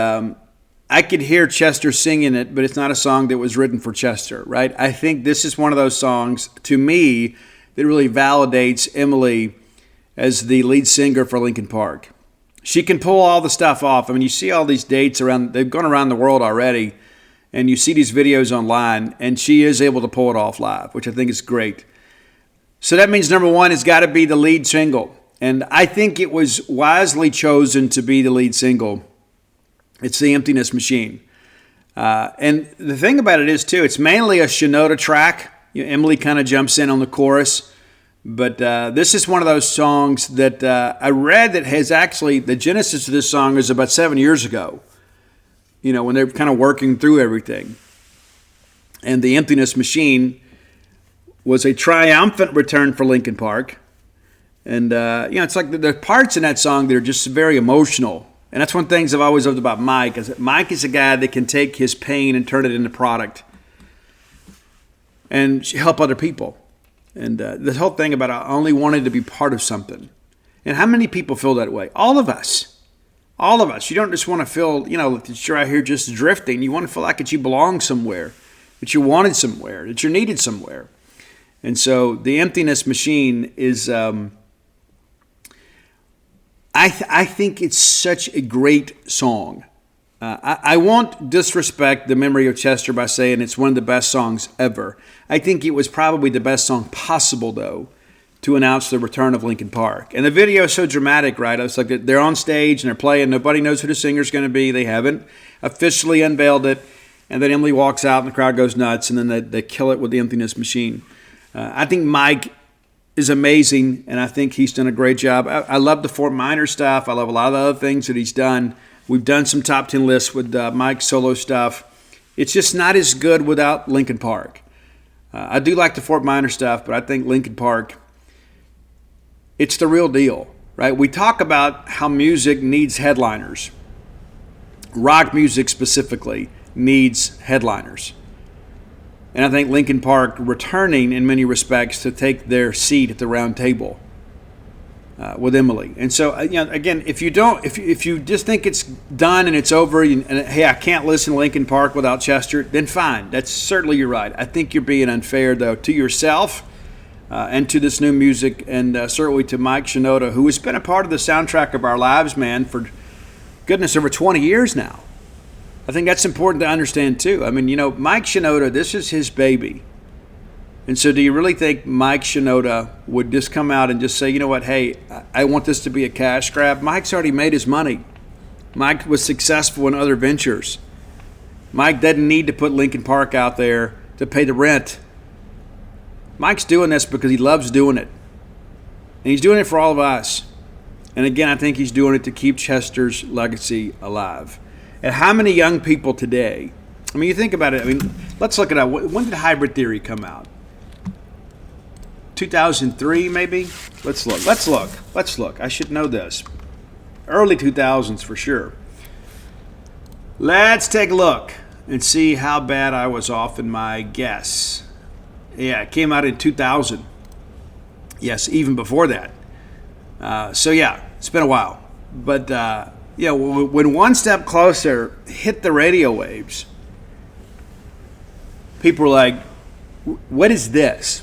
I could hear Chester singing it, but it's not a song that was written for Chester, right? I think this is one of those songs, to me, that really validates Emily as the lead singer for Linkin Park. She can pull all the stuff off. I mean, you see all these dates around, they've gone around the world already, and you see these videos online, and she is able to pull it off live, which I think is great. So that means number one has got to be the lead single. And I think it was wisely chosen to be the lead single. It's The Emptiness Machine. And the thing about it is, too, it's mainly a Shinoda track. Emily kind of jumps in on the chorus. But this is one of those songs that I read that has actually, the genesis of this song is about 7 years ago, when they're kind of working through everything. And The Emptiness Machine was a triumphant return for Linkin Park. And, it's like there are parts in that song that are just very emotional. And that's one of the things I've always loved about Mike, is that Mike is a guy that can take his pain and turn it into product and help other people. And this whole thing about I only wanted to be part of something. And how many people feel that way? All of us. All of us. You don't just want to feel, that you're out here just drifting. You want to feel like that you belong somewhere, that you wanted somewhere, that you're needed somewhere. And so The Emptiness Machine is, I think it's such a great song. I won't disrespect the memory of Chester by saying it's one of the best songs ever. I think it was probably the best song possible, though, to announce the return of Linkin Park. And the video is so dramatic, right? It's like they're on stage and they're playing. Nobody knows who the singer's going to be. They haven't officially unveiled it. And then Emily walks out and the crowd goes nuts. And then they kill it with The Emptiness Machine. I think Mike is amazing, and I think he's done a great job. I love the Fort Minor stuff. I love a lot of the other things that he's done. We've done some top 10 lists with Mike's solo stuff. It's just not as good without Linkin Park. I do like the Fort Minor stuff, but I think Linkin Park, it's the real deal, right? We talk about how music needs headliners. Rock music specifically needs headliners. And I think Linkin Park returning in many respects to take their seat at the round table with Emily. And so, again, if you just think it's done and it's over, and hey, I can't listen to Linkin Park without Chester, then fine. That's certainly you're right. I think you're being unfair, though, to yourself and to this new music, and certainly to Mike Shinoda, who has been a part of the soundtrack of our lives, man, for goodness, over 20 years now. I think that's important to understand, too. I mean, Mike Shinoda, this is his baby. And so do you really think Mike Shinoda would just come out and just say, you know what, hey, I want this to be a cash grab? Mike's already made his money. Mike was successful in other ventures. Mike doesn't need to put Linkin Park out there to pay the rent. Mike's doing this because he loves doing it. And he's doing it for all of us. And again, I think he's doing it to keep Chester's legacy alive. And how many young people today, I mean, you think about it, I mean, let's look at it. When did Hybrid Theory come out? 2003, maybe? Let's look. I should know this. Early 2000s for sure. Let's take a look and see how bad I was off in my guess. Yeah, it came out in 2000. Yes, even before that. So yeah, it's been a while. But when One Step Closer hit the radio waves, people were like, what is this?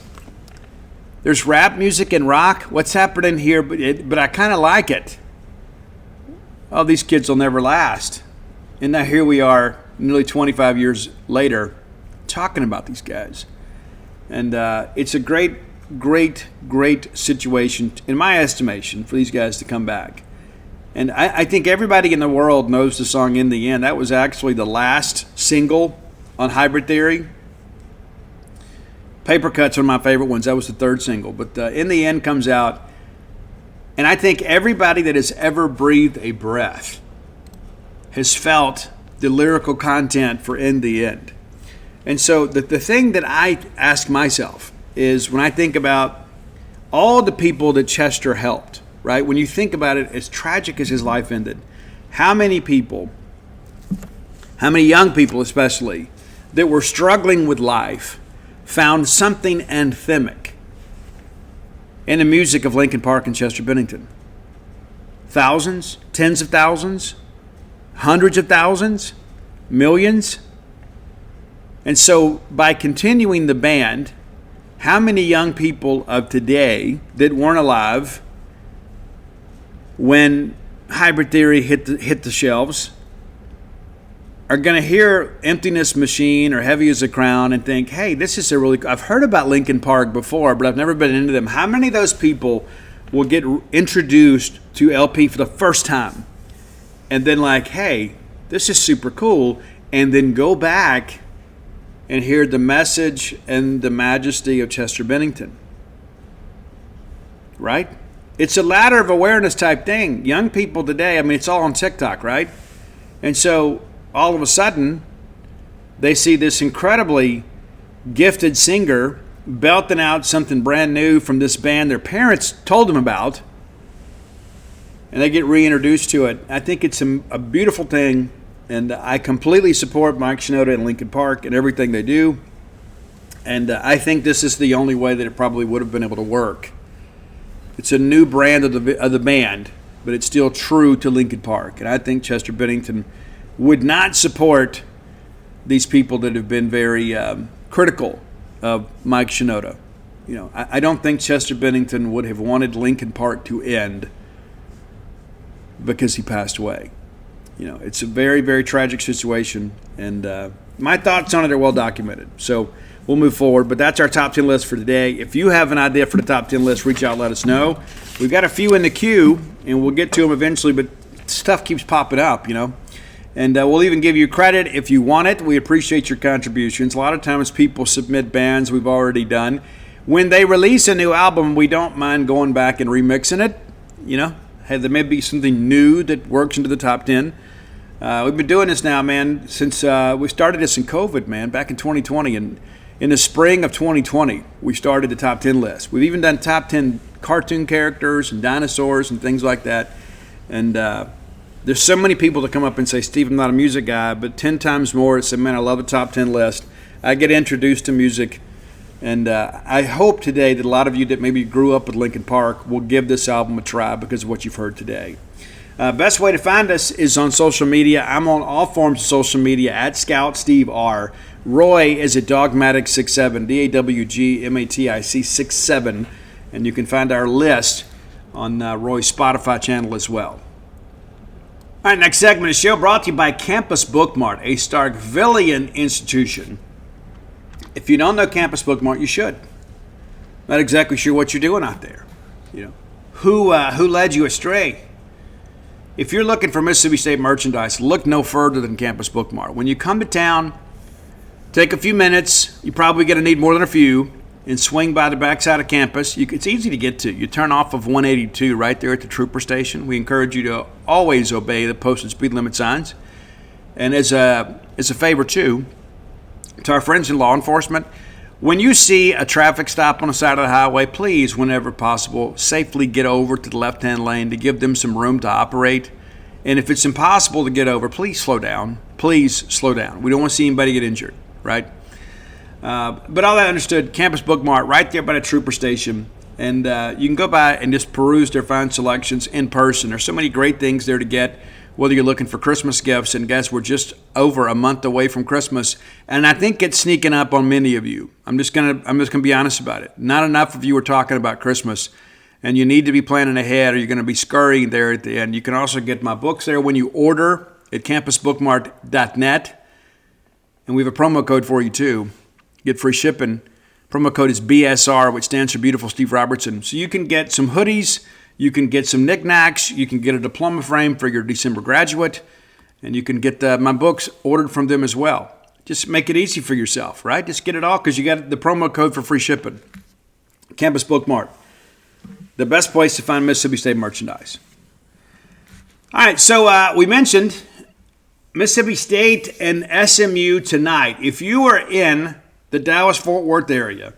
There's rap music and rock. What's happening here? But I kind of like it. Oh, these kids will never last. And now here we are, nearly 25 years later, talking about these guys. And it's a great situation, in my estimation, for these guys to come back. And I think everybody in the world knows the song In the End. That was actually the last single on Hybrid Theory. Paper Cut's one of my favorite ones. That was the third single. But In the End comes out. And I think everybody that has ever breathed a breath has felt the lyrical content for In the End. And so the thing that I ask myself is, when I think about all the people that Chester helped, right? When you think about it, as tragic as his life ended, how many people, how many young people especially, that were struggling with life found something anthemic in the music of Linkin Park and Chester Bennington? Thousands, tens of thousands, hundreds of thousands, millions. And so by continuing the band, how many young people of today that weren't alive when Hybrid Theory hit the shelves are going to hear Emptiness Machine or Heavy as a Crown and think, hey, this is I've heard about Linkin Park before, but I've never been into them. How many of those people will get introduced to LP for the first time and then like, hey, this is super cool, and then go back and hear the message and the majesty of Chester Bennington? Right? It's a ladder of awareness type thing. Young people today, I mean, it's all on TikTok, right? And so all of a sudden, they see this incredibly gifted singer belting out something brand new from this band their parents told them about, and they get reintroduced to it. I think it's a beautiful thing, and I completely support Mike Shinoda and Linkin Park and everything they do. And I think this is the only way that it probably would have been able to work. It's a new brand of the band, but it's still true to Linkin Park. And I think Chester Bennington would not support these people that have been very critical of Mike Shinoda. You know, I don't think Chester Bennington would have wanted Linkin Park to end because he passed away. You know, it's a very, very tragic situation, and my thoughts on it are well documented. So we'll move forward, but that's our top 10 list for today. If you have an idea for the top 10 list, reach out, let us know. We've got a few in the queue, and we'll get to them eventually, but stuff keeps popping up, you know. And we'll even give you credit if you want it. We appreciate your contributions. A lot of times people submit bands we've already done. When they release a new album, we don't mind going back and remixing it, you know. Hey, there may be something new that works into the top 10. We've been doing this now, man, since we started this in COVID, man, back in 2020. And in the spring of 2020, we started the top 10 list. We've even done top 10 cartoon characters and dinosaurs and things like that. And there's so many people that come up and say, Steve, I'm not a music guy, but 10 times more say, man, I love the top 10 list. I get introduced to music. And I hope today that a lot of you that maybe grew up with Linkin Park will give this album a try because of what you've heard today. Best way to find us is on social media. I'm on all forms of social media at Scout Steve R. Roy is at Dogmatic67, DAWGMATIC 67. And you can find our list on Roy's Spotify channel as well. All right, next segment of the show brought to you by Campus Bookmart, a Starkvillian institution. If you don't know Campus Bookmart, you should. Not exactly sure what you're doing out there. You know, who led you astray? If you're looking for Mississippi State merchandise, look no further than Campus Bookmart. When you come to town, take a few minutes. You're probably going to need more than a few, and swing by the backside of campus. It's easy to get to. You turn off of 182 right there at the Trooper Station. We encourage you to always obey the posted speed limit signs. And as a favor, too, to our friends in law enforcement, when you see a traffic stop on the side of the highway, please, whenever possible, safely get over to the left-hand lane to give them some room to operate. And if it's impossible to get over, please slow down. Please slow down. We don't want to see anybody get injured, right? But all that understood, Campus Bookmart right there by the Trooper Station. And you can go by and just peruse their fine selections in person. There's so many great things there to get. whether you're looking for Christmas gifts. And guys, we're just over a month away from Christmas, and I think it's sneaking up on many of you. I'm just gonna be honest about it. Not enough of you are talking about Christmas, and you need to be planning ahead, or you're going to be scurrying there at the end. You can also get my books there when you order at campusbookmart.net, and we have a promo code for you too. Get free shipping. Promo code is BSR, which stands for Beautiful Steve Robertson. So you can get some hoodies, you can get some knickknacks, you can get a diploma frame for your December graduate, and you can get my books ordered from them as well. Just make it easy for yourself, right? Just get it all because you got the promo code for free shipping. Campus Bookmart, the best place to find Mississippi State merchandise. All right, so we mentioned Mississippi State and SMU tonight. If you are in the Dallas-Fort Worth area,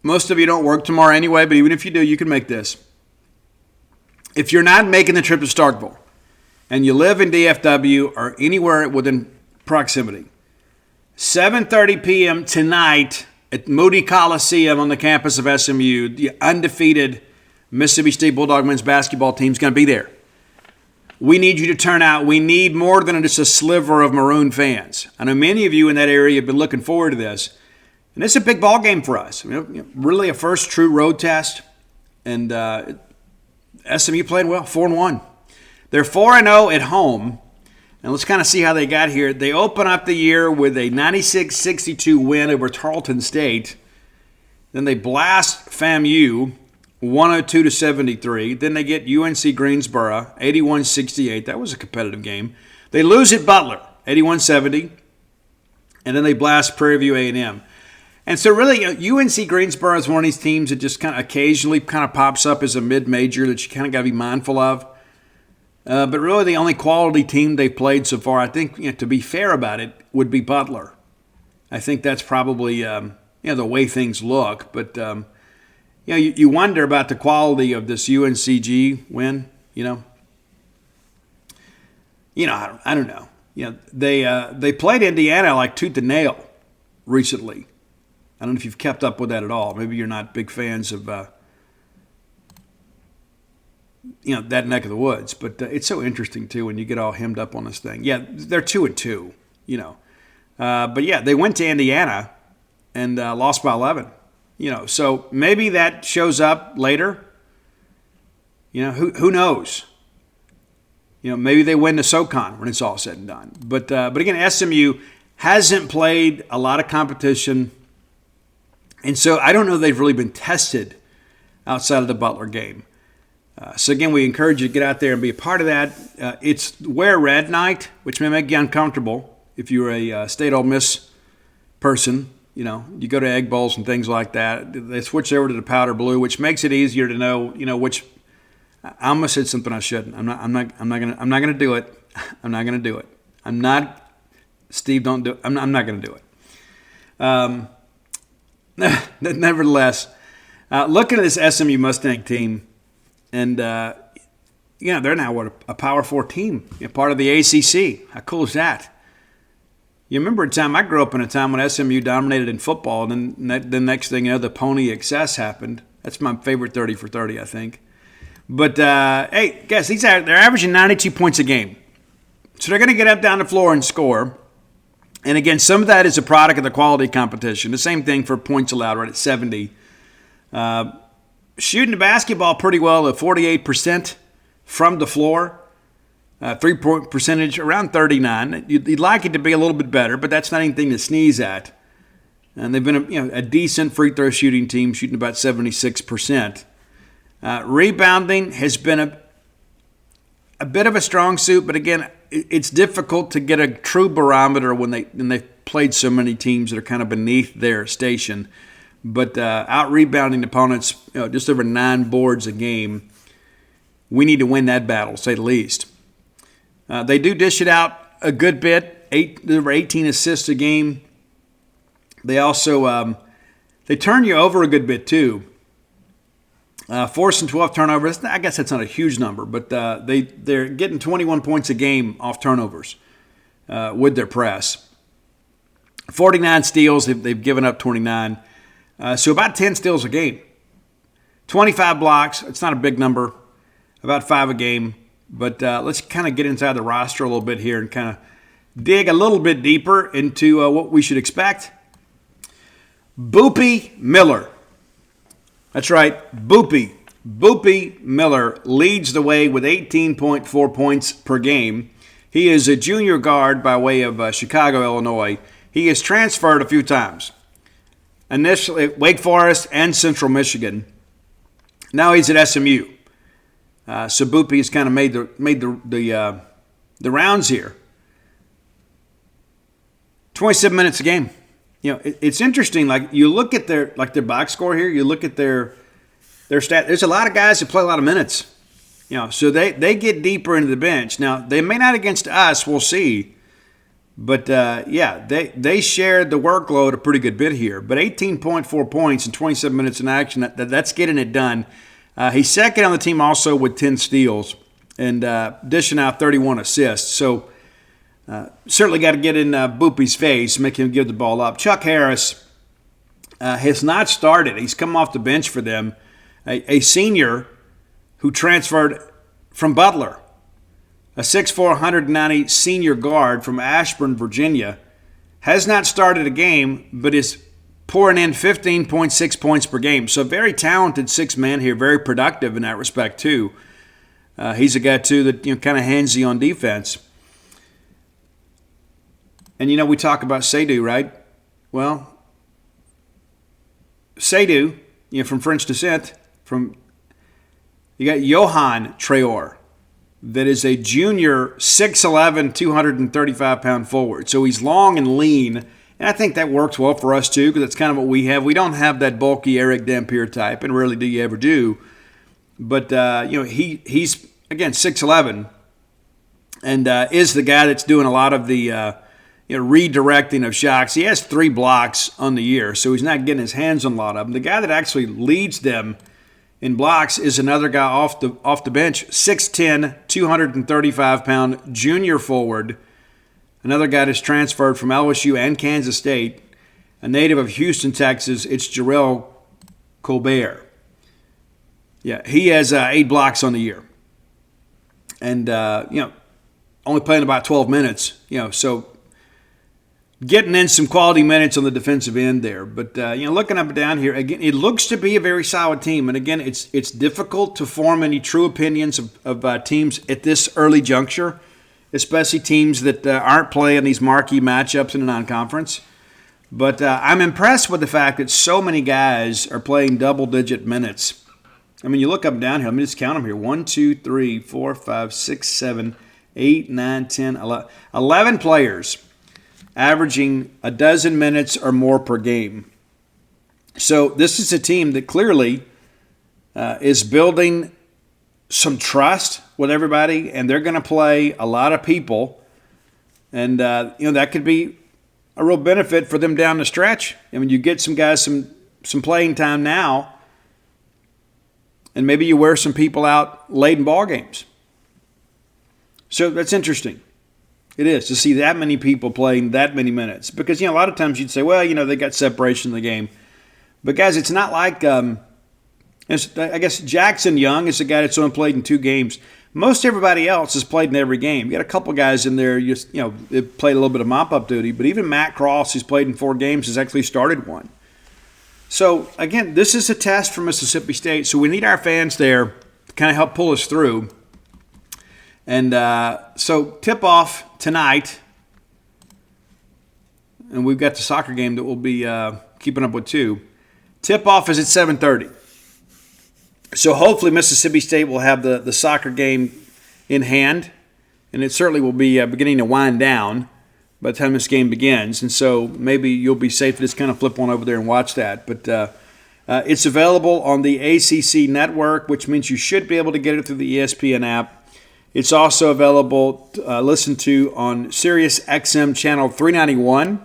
most of you don't work tomorrow anyway, but even if you do, you can make this. If you're not making the trip to Starkville and you live in DFW or anywhere within proximity, 7:30 p.m. tonight at Moody Coliseum on the campus of SMU, the undefeated Mississippi State Bulldog men's basketball team is going to be there. We need you to turn out. We need more than just a sliver of Maroon fans. I know many of you in that area have been looking forward to this. And it's a big ball game for us. Really a first true road test. And SMU played well, 4-1. They're 4-0 at home. And let's kind of see how they got here. They open up the year with a 96-62 win over Tarleton State. Then they blast FAMU 102-73. Then they get UNC Greensboro 81-68. That was a competitive game. They lose at Butler 81-70. And then they blast Prairie View A&M. And so really, UNC Greensboro is one of these teams that just kind of occasionally kind of pops up as a mid-major that you kind of got to be mindful of. But really the only quality team they've played so far, I think, to be fair about it, would be Butler. I think that's probably the way things look. But you wonder about the quality of this UNCG win. I don't know. They played Indiana like tooth and nail recently. I don't know if you've kept up with that at all. Maybe you're not big fans of that neck of the woods. But it's so interesting too when you get all hemmed up on this thing. Yeah, they're 2-2. But yeah, they went to Indiana and lost by 11. So maybe that shows up later. Who knows? Maybe they win the SoCon when it's all said and done. But again, SMU hasn't played a lot of competition. And so I don't know if they've really been tested outside of the Butler game. So again, we encourage you to get out there and be a part of that. It's Wear Red Night, which may make you uncomfortable if you're a State Ole Miss person. You go to Egg Bowls and things like that. They switch over to the powder blue, which makes it easier to know, which. I almost said something I shouldn't. I'm not gonna do it. I'm not gonna do it. I'm not. Steve, don't do it. I'm not gonna do it. Nevertheless, looking at this SMU Mustang team, and they're now a Power 4 team, part of the ACC. How cool is that? You remember a time, I grew up in a time when SMU dominated in football, and then the next thing the Pony Excess happened. That's my favorite 30 for 30, I think. But, hey, guys, they're averaging 92 points a game. So they're going to get up down the floor and score. And, again, some of that is a product of the quality competition. The same thing for points allowed, right at 70. Shooting the basketball pretty well at 48% from the floor. Three-point percentage around 39. You'd like it to be a little bit better, but that's not anything to sneeze at. And they've been a decent free throw shooting team, shooting about 76%. Rebounding has been a bit of a strong suit, but again, it's difficult to get a true barometer when they've played so many teams that are kind of beneath their station. But out-rebounding opponents, just over 9 boards a game, we need to win that battle, to say the least. They do dish it out a good bit, over 18 assists a game. They also they turn you over a good bit too. Forcing 12 turnovers. I guess that's not a huge number, but they're getting 21 points a game off turnovers with their press. 49 steals. They've given up 29. So about 10 steals a game. 25 blocks. It's not a big number. About 5 a game. But let's kind of get inside the roster a little bit here and kind of dig a little bit deeper into what we should expect. Boopy Miller. That's right, Boopy. Boopy Miller leads the way with 18.4 points per game. He is a junior guard by way of Chicago, Illinois. He has transferred a few times. Initially, Wake Forest and Central Michigan. Now he's at SMU. So Boopy has kind of made the rounds here. 27 minutes a game. You know, it's interesting. Like you look at their box score here. You look at their stat. There's a lot of guys that play a lot of minutes. You know, so they get deeper into the bench. Now they may not against us. We'll see. But they shared the workload a pretty good bit here. But 18.4 points and 27 minutes in action. That's getting it done. He's second on the team also with 10 steals and dishing out 31 assists. So certainly got to get in Boopy's face, make him give the ball up. Chuck Harris has not started. He's come off the bench for them. A senior who transferred from Butler, a 6'4", 190 senior guard from Ashburn, Virginia, has not started a game but is pouring in 15.6 points per game. So very talented six man here, very productive in that respect too. He's a guy too that kind of handsy on defense. And we talk about Seydu, right? Well, Seydu, from French descent, you got Johan Traore, that is a junior 6'11", 235-pound forward. So he's long and lean, and I think that works well for us too because that's kind of what we have. We don't have that bulky Eric Dampier type, and rarely do you ever do. But he's again 6'11", and is the guy that's doing a lot of the redirecting of shots. He has 3 blocks on the year, so he's not getting his hands on a lot of them. The guy that actually leads them in blocks is another guy off the bench, 6'10", 235-pound junior forward. Another guy that's transferred from LSU and Kansas State, a native of Houston, Texas. It's Jarrell Colbert. Yeah, he has 8 blocks on the year. And, only playing about 12 minutes, so getting in some quality minutes on the defensive end there. But, looking up and down here, again, it looks to be a very solid team. And, again, it's difficult to form any true opinions of teams at this early juncture, especially teams that aren't playing these marquee matchups in a non-conference. But I'm impressed with the fact that so many guys are playing double-digit minutes. I mean, you look up and down here. Let me just count them here. 1, 2, 3, 4, 5, 6, 7, 8, 9, 10, 11. 11 players averaging a dozen minutes or more per game. So this is a team that clearly is building some trust with everybody, and they're going to play a lot of people. And, that could be a real benefit for them down the stretch. I mean, you get some guys some playing time now, and maybe you wear some people out late in ball games. So that's interesting. It is to see that many people playing that many minutes. Because, a lot of times you'd say, well, they got separation in the game. But, guys, it's not like, I guess Jackson Young is the guy that's only played in 2 games. Most everybody else has played in every game. You got a couple guys in there, that played a little bit of mop-up duty. But even Matt Cross, who's played in 4 games, has actually started 1. So, again, this is a test for Mississippi State. So we need our fans there to kind of help pull us through. And so tip-off tonight, and we've got the soccer game that we'll be keeping up with too. Tip-off is at 7:30. So hopefully Mississippi State will have the soccer game in hand, and it certainly will be beginning to wind down by the time this game begins. And so maybe you'll be safe to just kind of flip on over there and watch that. But it's available on the ACC network, which means you should be able to get it through the ESPN app. It's also available to listen to on Sirius XM channel 391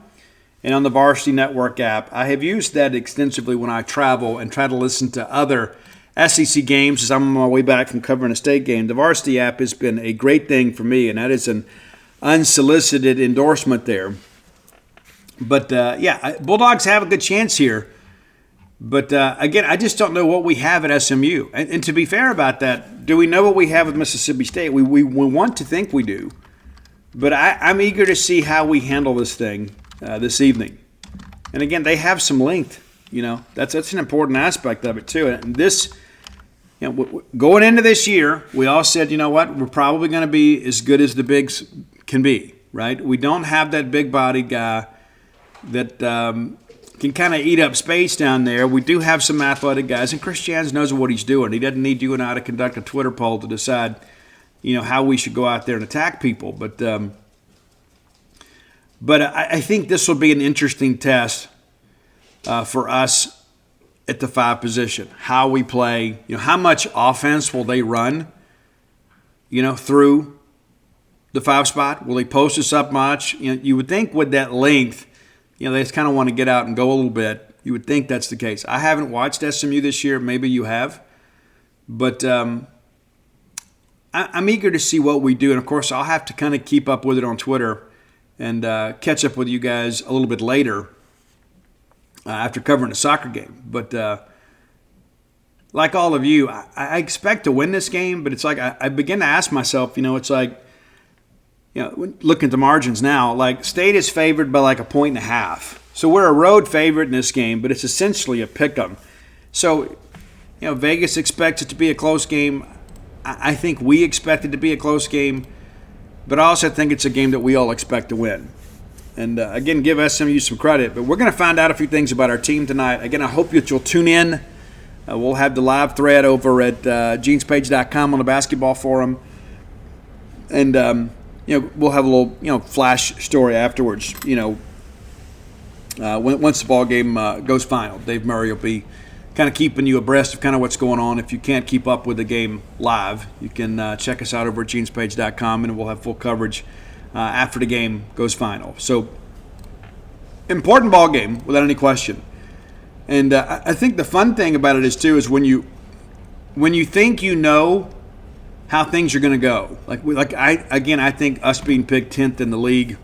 and on the Varsity Network app. I have used that extensively when I travel and try to listen to other SEC games as I'm on my way back from covering a state game. The Varsity app has been a great thing for me, and that is an unsolicited endorsement there. But, Bulldogs have a good chance here. But again, I just don't know what we have at SMU. And to be fair about that, do we know what we have with Mississippi State? We want to think we do. But I'm eager to see how we handle this thing this evening. And again, they have some length. That's an important aspect of it too. And this, going into this year, we all said, you know what, we're probably going to be as good as the bigs can be, right? We don't have that big body guy that can kind of eat up space down there. We do have some athletic guys, and Chris Jans knows what he's doing. He doesn't need you and I to conduct a Twitter poll to decide, how we should go out there and attack people. But I think this will be an interesting test for us at the 5 position. How we play, how much offense will they run, through the 5 spot? Will they post us up much? You would think with that length, they just kind of want to get out and go a little bit. You would think that's the case. I haven't watched SMU this year. Maybe you have. But I'm eager to see what we do. And, of course, I'll have to kind of keep up with it on Twitter and catch up with you guys a little bit later after covering a soccer game. But like all of you, I expect to win this game. But it's like I begin to ask myself, it's like, looking at the margins now, like State is favored by like 1.5. So we're a road favorite in this game, but it's essentially a pick-em. So, Vegas expects it to be a close game. I think we expect it to be a close game, but I also think it's a game that we all expect to win. And again, give SMU some credit, but we're going to find out a few things about our team tonight. Again, I hope that you'll tune in. We'll have the live thread over at genespage.com on the basketball forum. And, we'll have a little, flash story afterwards, once the ball game goes final. Dave Murray will be kind of keeping you abreast of kind of what's going on. If you can't keep up with the game live, you can check us out over at genespage.com, and we'll have full coverage after the game goes final. So, important ball game, without any question. And I think the fun thing about it is when you think how things are going to go. I think us being picked 10th in the league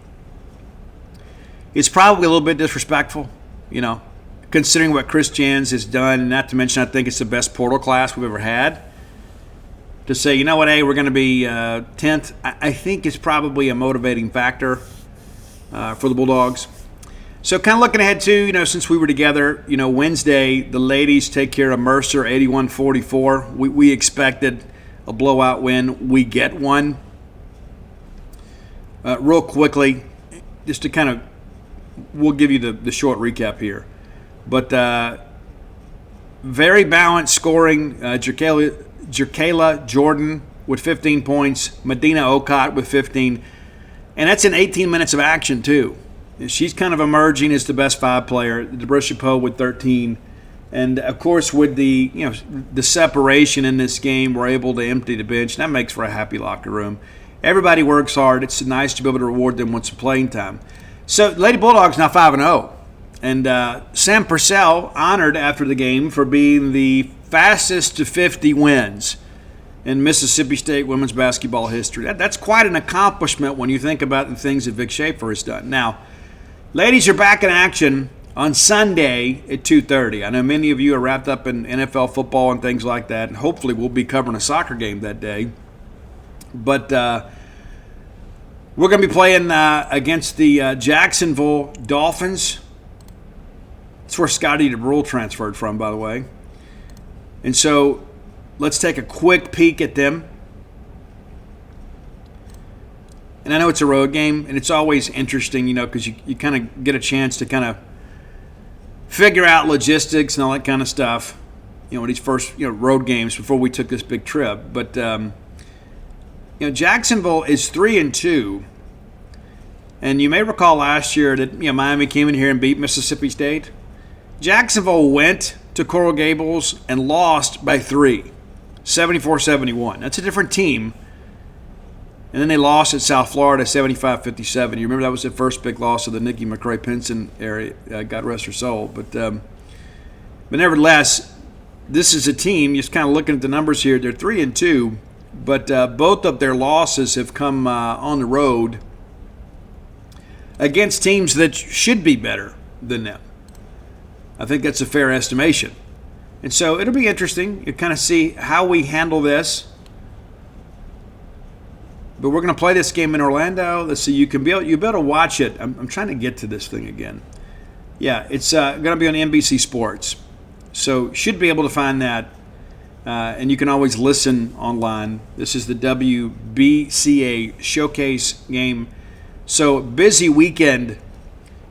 is probably a little bit disrespectful, considering what Chris Jans has done, and not to mention I think it's the best portal class we've ever had. To say, hey, we're going to be 10th, I think is probably a motivating factor for the Bulldogs. So kind of looking ahead too, since we were together, Wednesday, the ladies take care of Mercer 81-44. We expected a blowout win. We get one. Real quickly, just to kind of, we'll give you the short recap here. But very balanced scoring. Jerkayla Jordan with 15 points. Medina Okot with 15. And that's in 18 minutes of action, too. She's kind of emerging as the best 5 player. DeBrisha Poe with 13. And, of course, with the separation in this game, we're able to empty the bench. That makes for a happy locker room. Everybody works hard. It's nice to be able to reward them with some playing time. So, Lady Bulldogs now 5-0. And Sam Purcell honored after the game for being the fastest to 50 wins in Mississippi State women's basketball history. That's quite an accomplishment when you think about the things that Vic Schaefer has done. Now, ladies are back in action on Sunday at 2:30. I know many of you are wrapped up in NFL football and things like that, and hopefully we'll be covering a soccer game that day. But we're going to be playing against the Jacksonville Dolphins. That's where Scotty DeBrule transferred from, by the way. And so let's take a quick peek at them. And I know it's a road game, and it's always interesting, because you kind of get a chance to kind of figure out logistics and all that kind of stuff, with these first, road games before we took this big trip. But, Jacksonville is 3-2. And you may recall last year that, Miami came in here and beat Mississippi State. Jacksonville went to Coral Gables and lost by 3, 74-71. That's a different team. And then they lost at South Florida 75-57. You remember that was the first big loss of the Nikki McCray-Pinson area, God rest her soul. But nevertheless, this is a team, just kind of looking at the numbers here, they're 3-2, but both of their losses have come on the road against teams that should be better than them. I think that's a fair estimation. And so it'll be interesting to kind of see how we handle this. But we're going to play this game in Orlando. Let's see, you'll be able to watch it. I'm trying to get to this thing again. Yeah, it's going to be on NBC Sports. So should be able to find that. And you can always listen online. This is the WBCA Showcase game. So busy weekend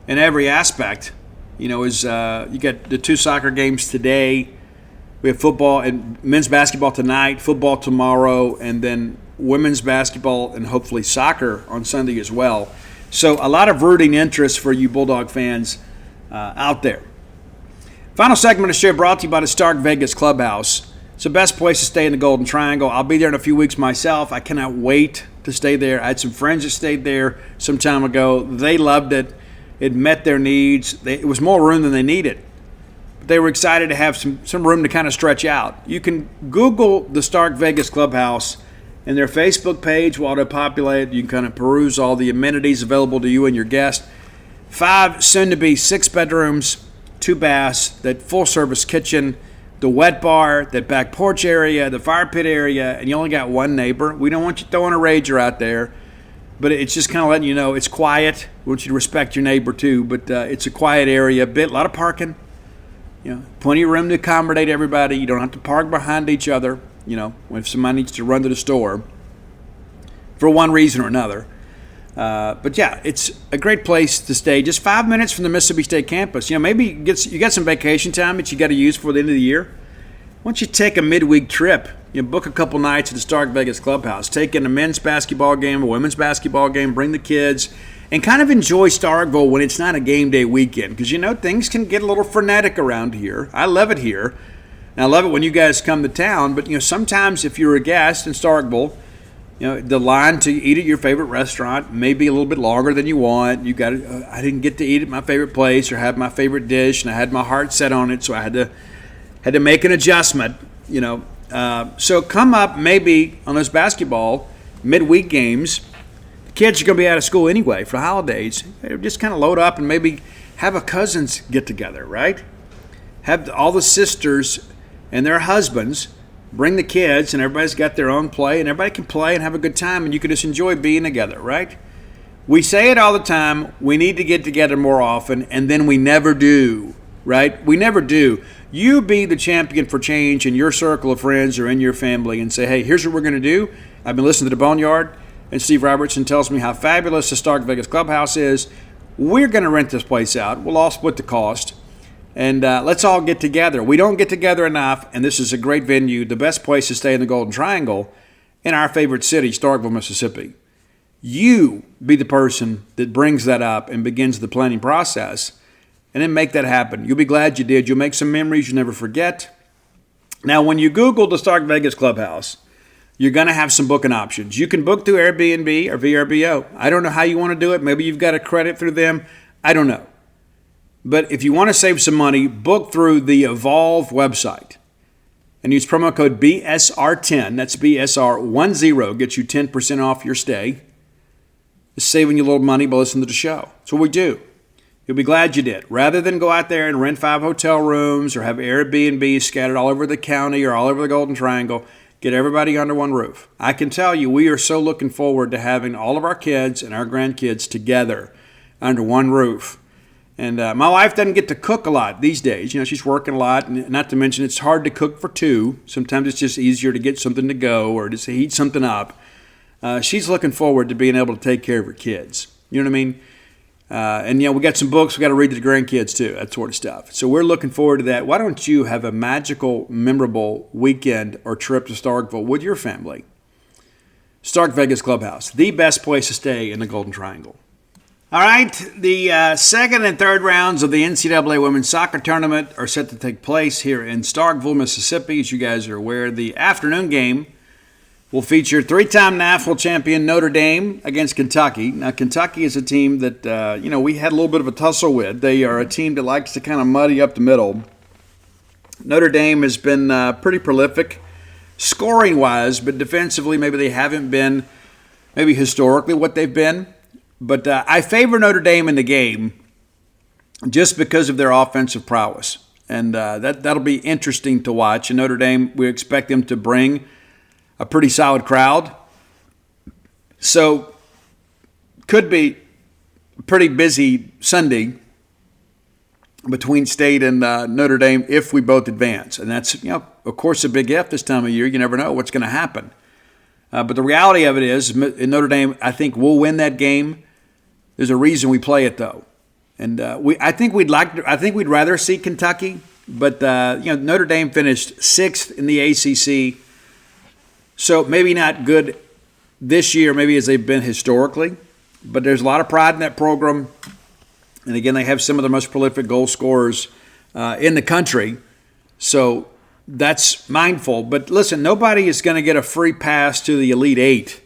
in every aspect. You know, you got the 2 soccer games today. We have football and men's basketball tonight, football tomorrow, and then women's basketball and hopefully soccer on Sunday as well. So a lot of rooting interest for you Bulldog fans out there. Final segment of the show brought to you by the Stark Vegas Clubhouse. It's the best place to stay in the Golden Triangle. I'll be there in a few weeks myself. I cannot wait to stay there. I had some friends that stayed there some time ago. They loved it. It met their needs. It was more room than they needed. But they were excited to have some room to kind of stretch out. You can Google the Stark Vegas Clubhouse and their Facebook page will auto-populate. You can kind of peruse all the amenities available to you and your guest. 5, soon-to-be 6 bedrooms, 2 baths, that full-service kitchen, the wet bar, that back porch area, the fire pit area, and you only got one neighbor. We don't want you throwing a rager out there, but it's just kind of letting you know it's quiet. We want you to respect your neighbor too, but it's a quiet area, a lot of parking, plenty of room to accommodate everybody. You don't have to park behind each other, if somebody needs to run to the store for one reason or another. But yeah, it's a great place to stay. Just 5 minutes from the Mississippi State campus. Maybe you got some vacation time that you got to use for the end of the year. Why don't you take a midweek trip? Book a couple nights at the Stark Vegas Clubhouse. Take in a men's basketball game, a women's basketball game. Bring the kids, and kind of enjoy Starkville when it's not a game day weekend. Because things can get a little frenetic around here. I love it here, and I love it when you guys come to town. But sometimes if you're a guest in Starkville, the line to eat at your favorite restaurant may be a little bit longer than you want. I didn't get to eat at my favorite place or have my favorite dish, and I had my heart set on it, so I had to make an adjustment. So come up maybe on those basketball midweek games. The kids are going to be out of school anyway for the holidays. Just kind of load up and maybe have a cousins get together, right? Have all the sisters and their husbands. Bring the kids, and everybody's got their own play, and everybody can play and have a good time, and you can just enjoy being together, right? We say it all the time, we need to get together more often, and then we never do, right? We never do. You be the champion for change in your circle of friends or in your family and say, hey, here's what we're going to do. I've been listening to the Boneyard, and Steve Robertson tells me how fabulous the Stark Vegas Clubhouse is. We're going to rent this place out. We'll all split the cost. And let's all get together. We don't get together enough, and this is a great venue, the best place to stay in the Golden Triangle in our favorite city, Starkville, Mississippi. You be the person that brings that up and begins the planning process, and then make that happen. You'll be glad you did. You'll make some memories you'll never forget. Now, when you Google the Stark Vegas Clubhouse, you're going to have some booking options. You can book through Airbnb or VRBO. I don't know how you want to do it. Maybe you've got a credit through them. I don't know. But if you want to save some money, book through the Evolve website and use promo code BSR10. That's BSR10. Gets you 10% off your stay. It's saving you a little money by listening to the show. That's what we do. You'll be glad you did. Rather than go out there and rent 5 hotel rooms or have Airbnb scattered all over the county or all over the Golden Triangle, get everybody under one roof. I can tell you we are so looking forward to having all of our kids and our grandkids together under one roof. And my wife doesn't get to cook a lot these days. She's working a lot, and not to mention it's hard to cook for 2. Sometimes it's just easier to get something to go or just heat something up. She's looking forward to being able to take care of her kids. You know what I mean? And we got some books we got to read to the grandkids too, that sort of stuff. So we're looking forward to that. Why don't you have a magical, memorable weekend or trip to Starkville with your family? Stark Vegas Clubhouse, the best place to stay in the Golden Triangle. All right, the second and third rounds of the NCAA Women's Soccer Tournament are set to take place here in Starkville, Mississippi. As you guys are aware, the afternoon game will feature 3-time national champion Notre Dame against Kentucky. Now, Kentucky is a team that, we had a little bit of a tussle with. They are a team that likes to kind of muddy up the middle. Notre Dame has been pretty prolific scoring-wise, but defensively maybe they haven't been maybe historically what they've been. But I favor Notre Dame in the game. just because of their offensive prowess. And that'll be interesting to watch. And Notre Dame, we expect them to bring a pretty solid crowd. So could be a pretty busy Sunday between State and Notre Dame if we both advance. And that's, of course, a big if this time of year. You never know what's going to happen. But the reality of it is, in Notre Dame, I think we'll win that game. There's a reason we play it, though. And I think we'd rather see Kentucky, but Notre Dame finished 6th in the ACC, so maybe not good this year, maybe as they've been historically. But there's a lot of pride in that program, and again, they have some of the most prolific goal scorers in the country, so that's mindful. But listen, nobody is going to get a free pass to the Elite Eight.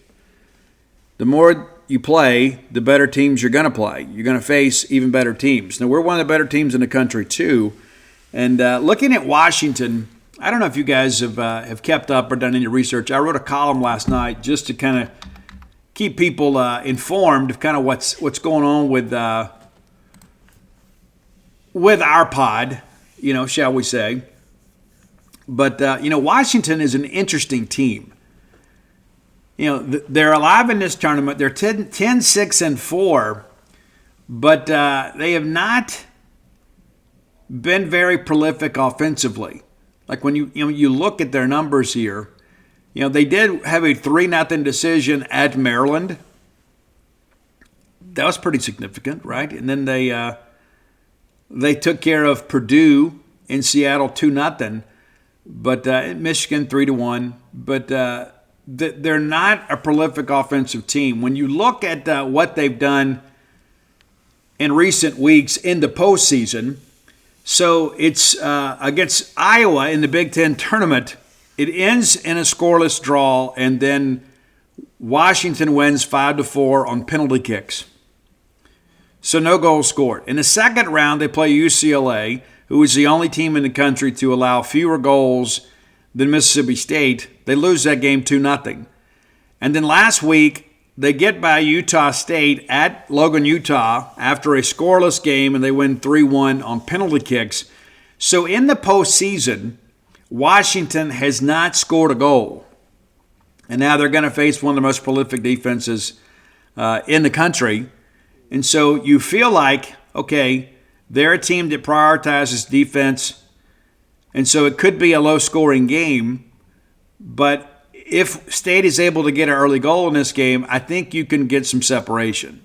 The more you play, the better teams you're going to play. You're going to face even better teams. Now, we're one of the better teams in the country, too. And looking at Washington, I don't know if you guys have kept up or done any research. I wrote a column last night just to kind of keep people informed of kind of what's going on with our pod, shall we say. But, Washington is an interesting team. They're alive in this tournament. They're 10-6-4, but they have not been very prolific offensively. Like when you look at their numbers here, they did have a 3-0 decision at Maryland. That was pretty significant, right? And then they took care of Purdue in Seattle 2-0, but Michigan 3-1, but. They're not a prolific offensive team. When you look at what they've done in recent weeks in the postseason, so it's against Iowa in the Big Ten tournament, it ends in a scoreless draw, and then Washington wins 5-4 on penalty kicks. So no goals scored. In the second round, they play UCLA, who is the only team in the country to allow fewer goals than Mississippi State. They lose that game 2-0. And then last week, they get by Utah State at Logan, Utah after a scoreless game, and they win 3-1 on penalty kicks. So in the postseason, Washington has not scored a goal. And now they're going to face one of the most prolific defenses in the country. And so you feel like, okay, they're a team that prioritizes defense, and so it could be a low-scoring game. But if State is able to get an early goal in this game, I think you can get some separation.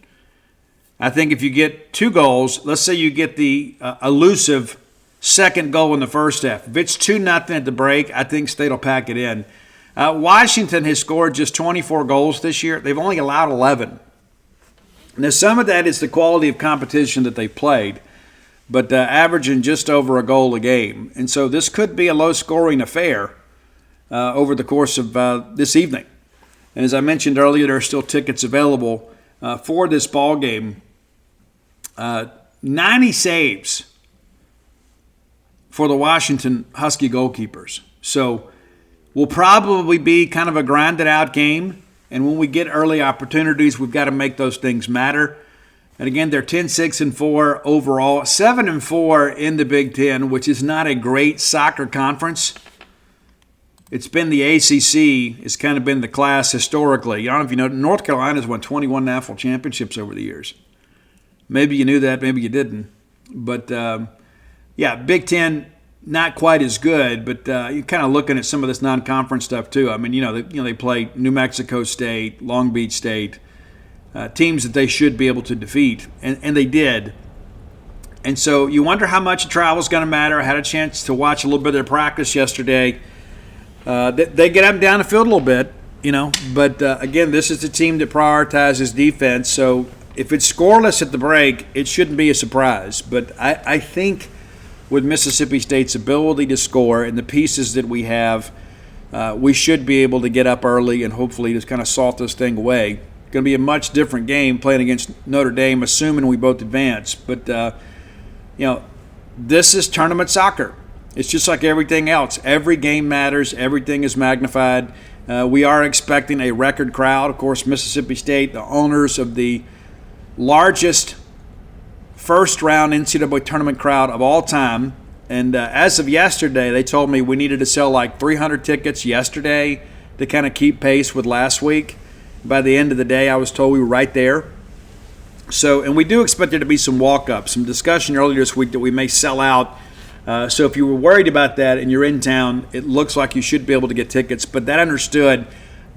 I think if you get 2 goals, let's say you get the elusive second goal in the first half. If it's 2-0 at the break, I think State will pack it in. Washington has scored just 24 goals this year. They've only allowed 11. Now, some of that is the quality of competition that they played, but averaging just over a goal a game. And so this could be a low-scoring affair over the course of this evening. And as I mentioned earlier, there are still tickets available for this ball game. 90 saves for the Washington Husky goalkeepers. So will probably be kind of a grinded-out game. And when we get early opportunities, we've got to make those things matter. And again, they're 10-6-4 overall, 7-4 in the Big Ten, which is not a great soccer conference. It's been the ACC. It's kind of been the class historically. I don't know if you know, North Carolina's won 21 national championships over the years. Maybe you knew that, maybe you didn't. But, Big Ten, not quite as good, but you're kind of looking at some of this non-conference stuff too. I mean, they play New Mexico State, Long Beach State, teams that they should be able to defeat, and they did. And so you wonder how much travel is going to matter. I had a chance to watch a little bit of their practice yesterday. They get up and down the field a little bit, but again, this is the team that prioritizes defense. So if it's scoreless at the break, it shouldn't be a surprise. But I think with Mississippi State's ability to score and the pieces that we have, we should be able to get up early and hopefully just kind of salt this thing away. It's going to be a much different game playing against Notre Dame, assuming we both advance. But, this is tournament soccer. It's just like everything else. Every game matters. Everything is magnified. We are expecting a record crowd. Of course, Mississippi State, the owners of the largest first round NCAA tournament crowd of all time. And as of yesterday, they told me we needed to sell like 300 tickets yesterday to kind of keep pace with last week. By the end of the day, I was told we were right there. So, and we do expect there to be some walk-ups, some discussion earlier this week that we may sell out. So if you were worried about that and you're in town, it looks like you should be able to get tickets. But that understood,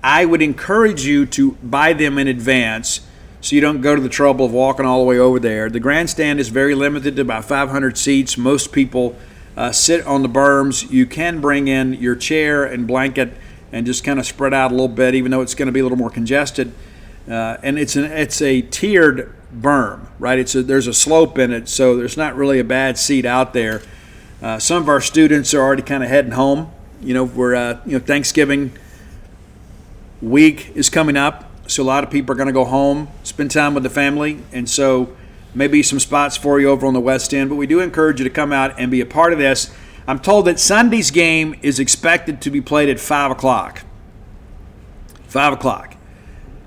I would encourage you to buy them in advance so you don't go to the trouble of walking all the way over there. The grandstand is very limited to about 500 seats. Most people sit on the berms. You can bring in your chair and blanket and just kind of spread out a little bit, even though it's going to be a little more congested. And it's a tiered berm, right? There's a slope in it, so there's not really a bad seat out there. Some of our students are already kind of heading home. Thanksgiving week is coming up. So a lot of people are going to go home, spend time with the family, and so maybe some spots for you over on the West End. But we do encourage you to come out and be a part of this. I'm told that Sunday's game is expected to be played at 5 o'clock. 5 o'clock.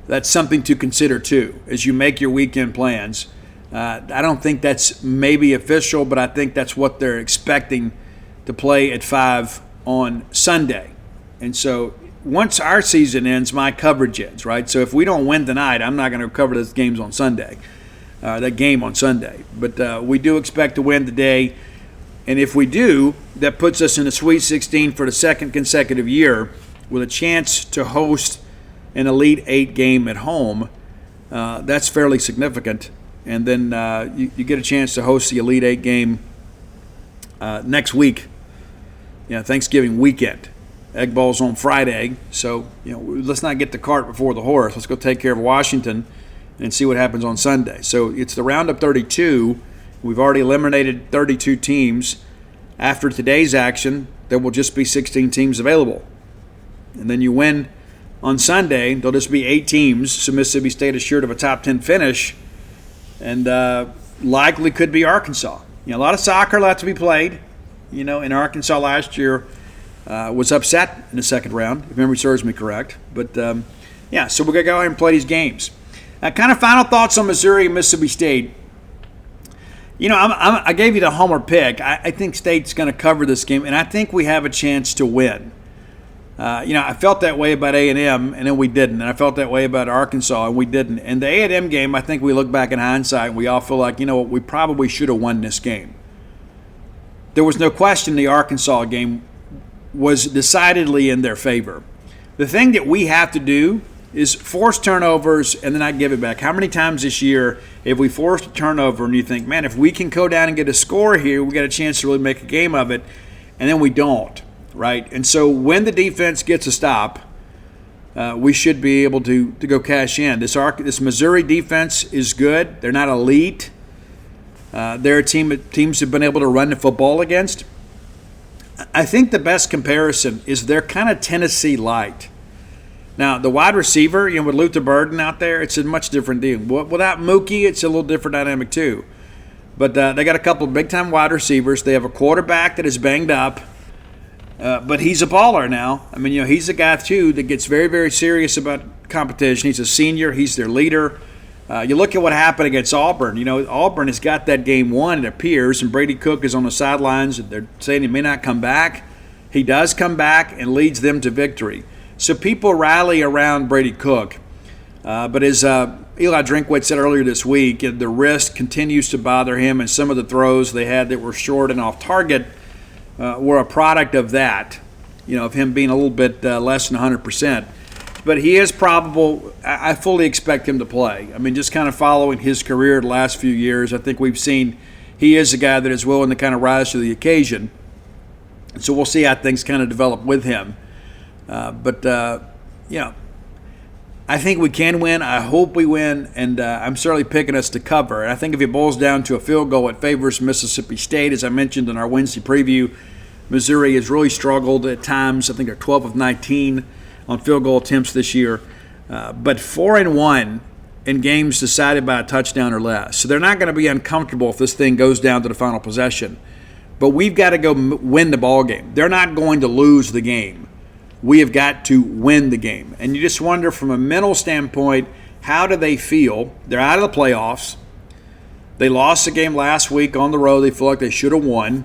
That's something to consider, too, as you make your weekend plans. I don't think that's maybe official, but I think that's what they're expecting to play at 5 on Sunday. And so once our season ends, my coverage ends, right? So if we don't win tonight, I'm not going to cover those games on Sunday, that game on Sunday. But we do expect to win today. And if we do, that puts us in the Sweet 16 for the second consecutive year with a chance to host an Elite 8 game at home. That's fairly significant. And then you get a chance to host the Elite 8 game next week, Thanksgiving weekend. Egg Bowl's on Friday, so let's not get the cart before the horse. Let's go take care of Washington and see what happens on Sunday. So it's the round of 32. We've already eliminated 32 teams. After today's action, there will just be 16 teams available. And then you win on Sunday, there'll just be 8 teams, so Mississippi State assured of a top 10 finish, and likely could be Arkansas. A lot of soccer left to be played. In Arkansas last year, was upset in the second round, if memory serves me correct. But, so we're going to go ahead and play these games. Kind of final thoughts on Missouri and Mississippi State. I gave you the homer pick. I think State's going to cover this game, and I think we have a chance to win. I felt that way about A&M, and then we didn't. And I felt that way about Arkansas, and we didn't. And the A&M game, I think we look back in hindsight, and we all feel like, we probably should have won this game. There was no question the Arkansas game was decidedly in their favor. The thing that we have to do is force turnovers and then not give it back. How many times this year have we forced a turnover and you think, man, if we can go down and get a score here, we got a chance to really make a game of it, and then we don't, right? And so when the defense gets a stop, we should be able to go cash in. This Missouri defense is good. They're not elite. They're a team that teams have been able to run the football against. I think the best comparison is they're kind of Tennessee light. Now, the wide receiver, with Luther Burden out there, it's a much different deal. Without Mookie, it's a little different dynamic too. But they got a couple of big-time wide receivers. They have a quarterback that is banged up, but he's a baller now. I mean, he's a guy, too, that gets very, very serious about competition. He's a senior. He's their leader. You look at what happened against Auburn. Auburn has got that game won, it appears, and Brady Cook is on the sidelines. They're saying he may not come back. He does come back and leads them to victory. So people rally around Brady Cook. But as Eli Drinkwitz said earlier this week, the wrist continues to bother him, and some of the throws they had that were short and off target were a product of that, of him being a little bit less than 100%. But he is probable. I fully expect him to play. I mean, just kind of following his career the last few years, I think we've seen he is a guy that is willing to kind of rise to the occasion. So we'll see how things kind of develop with him. But I think we can win. I hope we win, and I'm certainly picking us to cover. And I think if it boils down to a field goal, it favors Mississippi State. As I mentioned in our Wednesday preview, Missouri has really struggled at times. I think they're 12 of 19 on field goal attempts this year, but 4-1 in games decided by a touchdown or less. So they're not going to be uncomfortable if this thing goes down to the final possession. But we've got to go win the ball game. They're not going to lose the game. We have got to win the game. And you just wonder from a mental standpoint, how do they feel? They're out of the playoffs. They lost the game last week on the road. They feel like they should have won.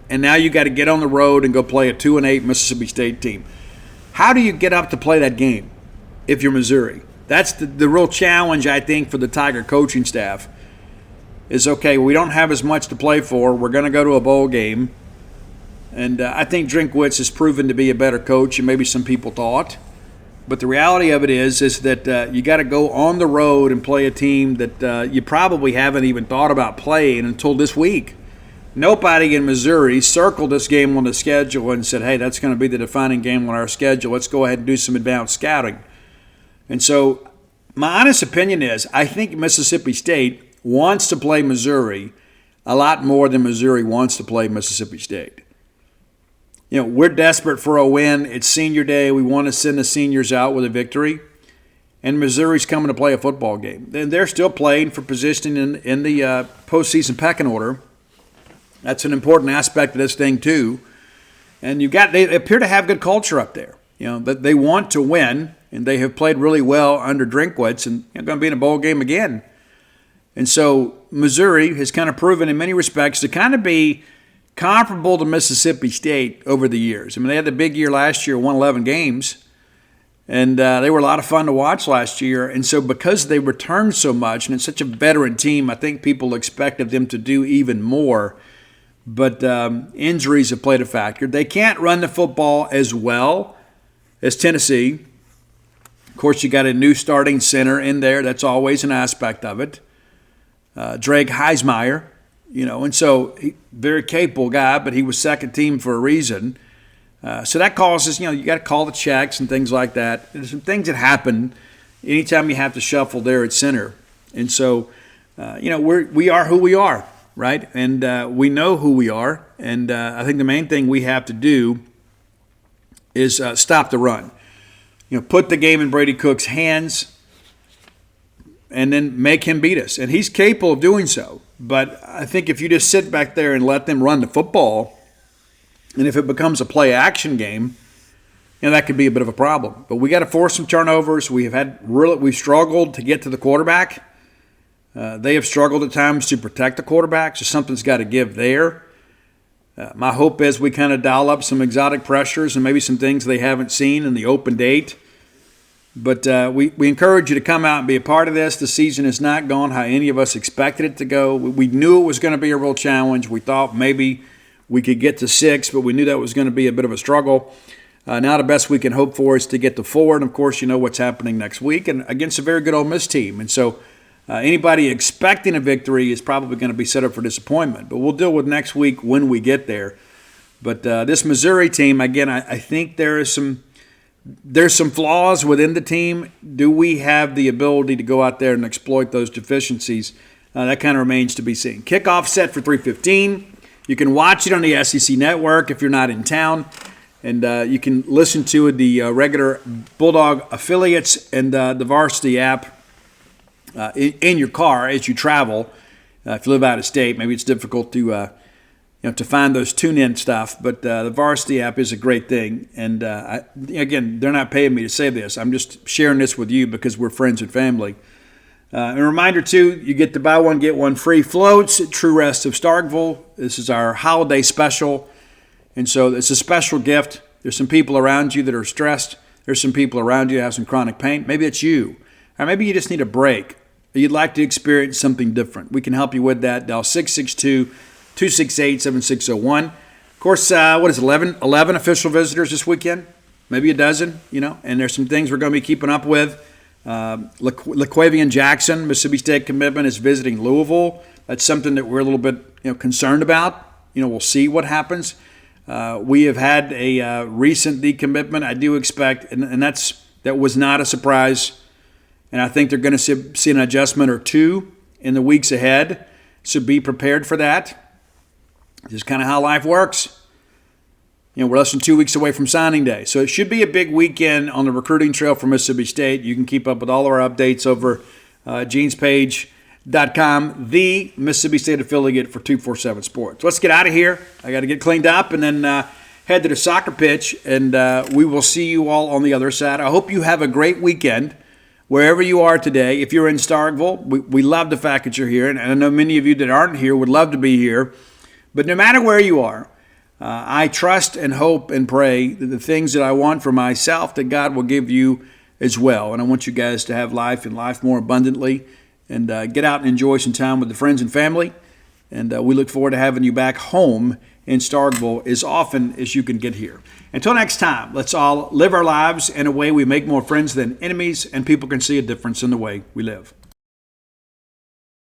And now you got to get on the road and go play a 2-8 Mississippi State team. How do you get up to play that game if you're Missouri? That's the real challenge, I think, for the Tiger coaching staff is, okay, we don't have as much to play for. We're going to go to a bowl game. And I think Drinkwitz has proven to be a better coach than maybe some people thought. But the reality of it is that you got to go on the road and play a team that you probably haven't even thought about playing until this week. Nobody in Missouri circled this game on the schedule and said, hey, that's going to be the defining game on our schedule. Let's go ahead and do some advanced scouting. And so my honest opinion is I think Mississippi State wants to play Missouri a lot more than Missouri wants to play Mississippi State. You know, we're desperate for a win. It's senior day. We want to send the seniors out with a victory. And Missouri's coming to play a football game. They're still playing for positioning in the postseason pecking order. That's an important aspect of this thing, too. And they appear to have good culture up there. You know, that they want to win, and they have played really well under Drinkwitz, and they're going to be in a bowl game again. And so Missouri has kind of proven in many respects to kind of be comparable to Mississippi State over the years. I mean, they had the big year last year, won 11 games, and they were a lot of fun to watch last year. And so because they returned so much, and it's such a veteran team, I think people expected them to do even more. But injuries have played a factor. They can't run the football as well as Tennessee. Of course, you got a new starting center in there. That's always an aspect of it. Drake Heismeyer. You know, and so very capable guy, but he was second team for a reason. So that causes, you know, you got to call the checks and things like that. There's some things that happen anytime you have to shuffle there at center. And so, you know, we are who we are, right? And we know who we are. And I think the main thing we have to do is stop the run. You know, put the game in Brady Cook's hands and then make him beat us. And he's capable of doing so. But I think if you just sit back there and let them run the football, and if it becomes a play-action game, you know, that could be a bit of a problem. But we got to force some turnovers. We've struggled to get to the quarterback. They have struggled at times to protect the quarterback, so something's got to give there. My hope is we kind of dial up some exotic pressures and maybe some things they haven't seen in the open date. But we encourage you to come out and be a part of this. The season has not gone how any of us expected it to go. We knew it was going to be a real challenge. We thought maybe we could get to 6, but we knew that was going to be a bit of a struggle. Now the best we can hope for is to get to 4. And, of course, you know what's happening next week and against a very good Ole Miss team. And so anybody expecting a victory is probably going to be set up for disappointment. But we'll deal with next week when we get there. But this Missouri team, again, I think there's some flaws within the team. Do we have the ability to go out there and exploit those deficiencies? That kind of remains to be seen. Kickoff set for 3:15. You can watch it on the SEC Network if you're not in town. And you can listen to the regular Bulldog affiliates and the Varsity app in your car as you travel. If you live out of state, maybe it's difficult to find those tune-in stuff. But the Varsity app is a great thing. And, again, they're not paying me to say this. I'm just sharing this with you because we're friends and family. And a reminder, too, you get to buy one, get one free floats at True Rest of Starkville. This is our holiday special. And so it's a special gift. There's some people around you that are stressed. There's some people around you that have some chronic pain. Maybe it's you. Or maybe you just need a break. Or you'd like to experience something different. We can help you with that. Dial 662-268-7601. Of course, 11 official visitors this weekend? Maybe a dozen, and there's some things we're going to be keeping up with. LaQuavian Jackson, Mississippi State commitment, is visiting Louisville. That's something that we're a little bit concerned about. We'll see what happens. We have had a recent decommitment. I do expect, and that was not a surprise. And I think they're going to see an adjustment or two in the weeks ahead. So be prepared for that. This is kind of how life works. We're less than 2 weeks away from signing day. So it should be a big weekend on the recruiting trail for Mississippi State. You can keep up with all of our updates over genespage.com, the Mississippi State affiliate for 247 Sports. Let's get out of here. I got to get cleaned up and then head to the soccer pitch, and we will see you all on the other side. I hope you have a great weekend. wherever you are today. If you're in Starkville, we love the fact that you're here. And I know many of you that aren't here would love to be here. But no matter where you are, I trust and hope and pray that the things that I want for myself, that God will give you as well. And I want you guys to have life and life more abundantly, and get out and enjoy some time with the friends and family. And we look forward to having you back home in Starkville as often as you can get here. Until next time, let's all live our lives in a way we make more friends than enemies, and people can see a difference in the way we live.